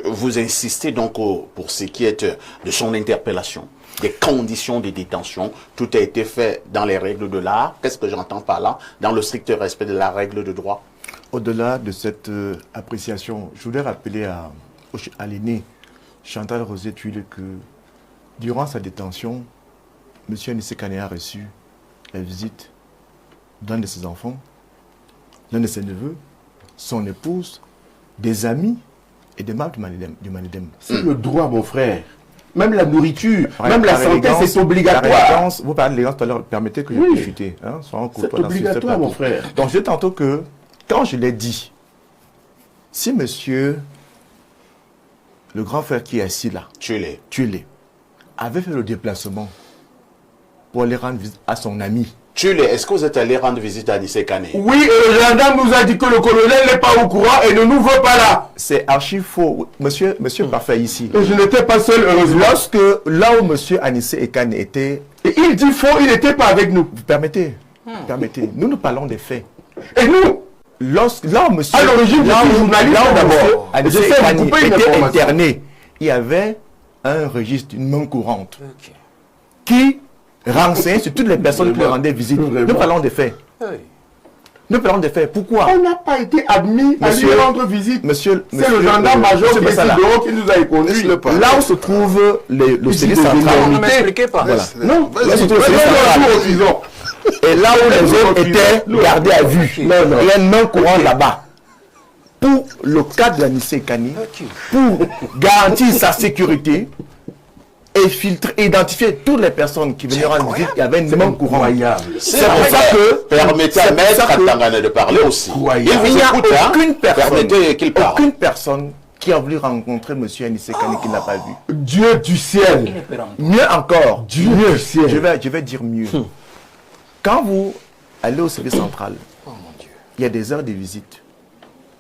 vous insistez donc pour ce qui est de son interpellation, des conditions de détention. Tout a été fait dans les règles de l'art. Qu'est-ce que j'entends par là? Dans le strict respect de la règle de droit. Au-delà de cette appréciation, je voudrais rappeler à l'aîné Chantal Roger Thiollet que durant sa détention, M. Anissé Kané a reçu la visite d'un de ses enfants, l'un de ses neveux, son épouse, des amis et des membres du Manidem. C'est le droit, mon frère. Même la nourriture, même la santé, c'est obligatoire. Vous parlez d'élégance tout à l'heure, permettez que je puisse chuter. Hein, c'est obligatoire, mon frère. Donc, je dis tantôt que, quand je l'ai dit, si monsieur, le grand frère qui est assis là, Thiollet, avait fait le déplacement pour aller rendre visite à son ami. Thiollet, est-ce que vous êtes allé rendre visite à Anissé Kané? Oui, et le gendarme nous a dit que le colonel n'est pas au courant et ne nous veut pas là. C'est archi faux. Monsieur Parfait ici. Et je n'étais pas seul, heureusement. Lorsque, là où monsieur Anissé Kané était... Et il dit faux, il n'était pas avec nous. Permettez. Nous parlons des faits. Et nous, là où monsieur... À l'origine, je suis journaliste d'abord. Anissé Kané était interné. Il y avait un registre, une main courante, qui renseigne sur toutes les personnes qui lui rendaient visite. Nous parlons des faits. Nous parlons des faits. Pourquoi? On n'a pas été admis à lui rendre visite. C'est le gendarme-major qui nous a conduits. Là où se trouve le service central. Ne m'expliquez pas. Voilà. Non, là où se trouve le service central. Et là où les autres étaient gardés à vue. Il y a une main courante là-bas. Pour le cas de l'Anissé Kané, pour garantir sa sécurité et filtrer, identifier toutes les personnes qui venaient rendre visite, il y avait une main courante. C'est pour ça que permettez à Maître Atangana de parler aussi. Il n'y a aucune personne qui a voulu rencontrer M. Anissé Kané qui n'a pas vu. Dieu du ciel. Mieux encore. Dieu du ciel. Je vais dire mieux. Quand vous allez au service central, il y a des heures de visite.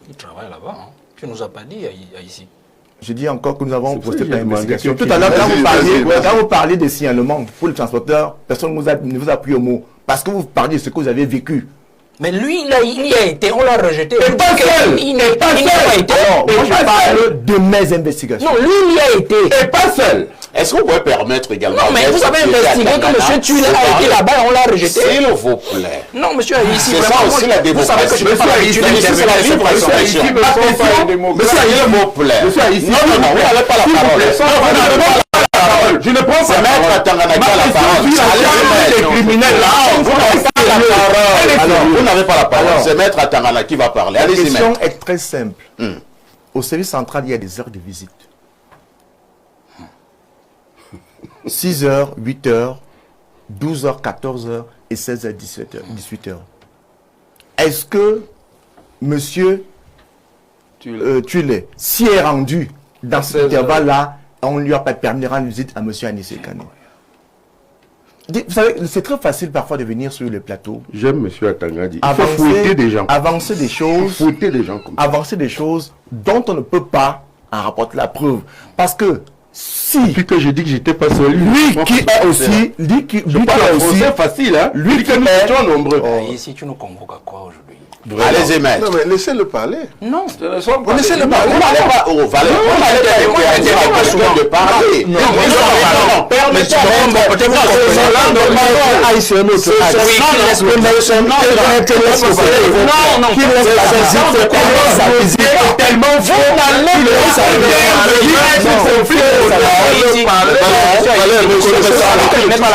Il travaille là-bas. Hein. Tu ne nous as pas dit ici. Je dis encore que nous avons posté une investigation. Tout à l'heure, quand vous parliez des signalements pour le transporteur, personne ne vous a pris au mot. Parce que vous parliez de ce que vous avez vécu. Mais lui, il y a été, on l'a rejeté. Et pas seul. Il n'a pas été. Alors, moi, je parle de mes investigations. Non, lui, il y a été. Et pas seul. Est-ce que vous pouvez permettre également... Non, mais vous avez investigué que M. Tuile a été là-bas et on l'a rejeté. S'il vous plaît. Non, monsieur ici, C'est ça aussi la démocratie. Vous savez que je n'ai pas l'habitude Ici, c'est la libre expression. S'il vous plaît. Non, vous n'avez pas la parole. Je ne prends C'est pas Maître Tangana qui a la parole. les criminels là. Vous n'avez pas la parole. C'est Maître Tangana qui va parler. La Allez-y, question Maître. est très simple. Au service central, il y a des heures de visite. 6h, 8h, 12h, 14h et 16h, 18h. Est-ce que monsieur Tuile s'y est rendu dans cet intervalle-là, on ne lui a pas permis de rendre visite à monsieur Anissé Kane? Vous savez, c'est très facile parfois de venir sur le plateau. J'aime M. Atangadi. Il faut fouetter des gens. Avancer des choses. Fouetter des gens comme ça. Avancer des choses dont on ne peut pas en rapporter la preuve. Parce que si Depuis que j'ai dit que j'étais pas seul, lui qui est aussi, lui qui est aussi, facile, hein. lui que qui nous est- étions nombreux. Ici, tu nous convoques à quoi aujourd'hui? Allez-y, Maître. Non, mais laissez-le parler. Non. Laissez-le parler. Vous n'allez pas... Oh, Valérie, vous n'allez pas interrompre de parler. Non, permettez-moi.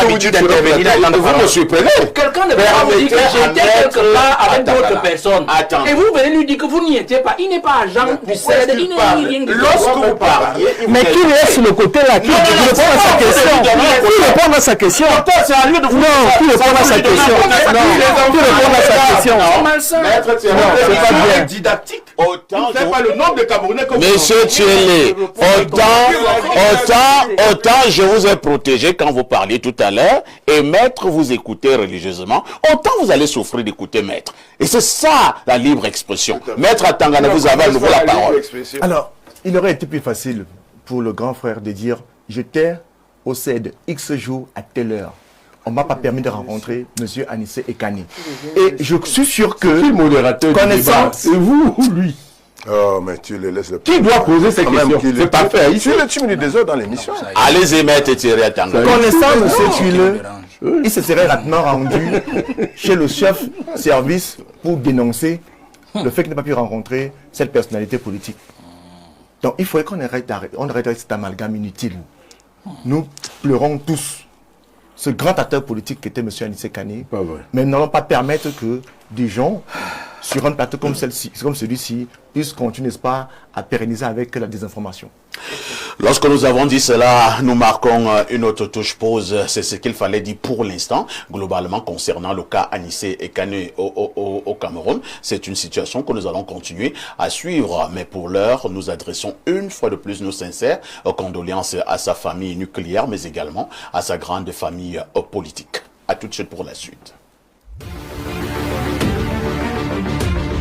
Vous me surprenez. Quelqu'un ne peut pas vous dire que j'étais quelque part avec d'autres personnes. Attendez. Et vous venez lui dire que vous n'y étiez pas. Il n'est pas agent du CED, il n'est rien du tout. Lorsque vous parliez, Mais qui est sur le côté là? Qui répond à sa question? Qui répond à sa question? c'est à lui de vous... Non, qui répond à sa question? Non, qui répond à sa question? C'est malsain. Maître, c'est C'est pas bien. Didactique. Autant C'est pas le nombre de Camerounais comme Monsieur Thielé, autant je vous ai protégé quand vous parliez tout à l'heure, et Maître vous écoutez religieusement, autant vous allez souffrir d'écouter Maître. Et c'est ça la libre expression. Maître Atangana, vous avez à nouveau la parole. Alors, il aurait été plus facile pour le grand frère de dire j'étais au CED X jours à telle heure. On ne m'a pas permis de rencontrer M. Anissé Ekane. Et je suis sûr que, Qui est modérateur du débat? connaissant, C'est vous ou lui? Oh, mais tu le laisses le Qui doit poser ces Quand même questions? qu'il C'est est- pas fait. Tu le tu minutes des heures dans l'émission. Allez-y, Maître Thierry Atangana. connaissant M. Tuile, il se serait rapidement rendu chez le chef service pour dénoncer le fait qu'il n'a pas pu rencontrer cette personnalité politique. Donc il faudrait qu'on arrête cet amalgame inutile. Nous pleurons tous ce grand acteur politique qui était M. Anissé Kane, Pas vrai. mais nous n'allons pas permettre que des gens, sur un plateau comme celui-ci, puissent continuer, n'est-ce pas, à pérenniser avec la désinformation. Lorsque nous avons dit cela, nous marquons une autre touche pause. C'est ce qu'il fallait dire pour l'instant, globalement, concernant le cas Anissé Ekane au Cameroun. C'est une situation que nous allons continuer à suivre. Mais pour l'heure, nous adressons une fois de plus nos sincères condoléances à sa famille nucléaire, mais également à sa grande famille politique. À tout de suite pour la suite.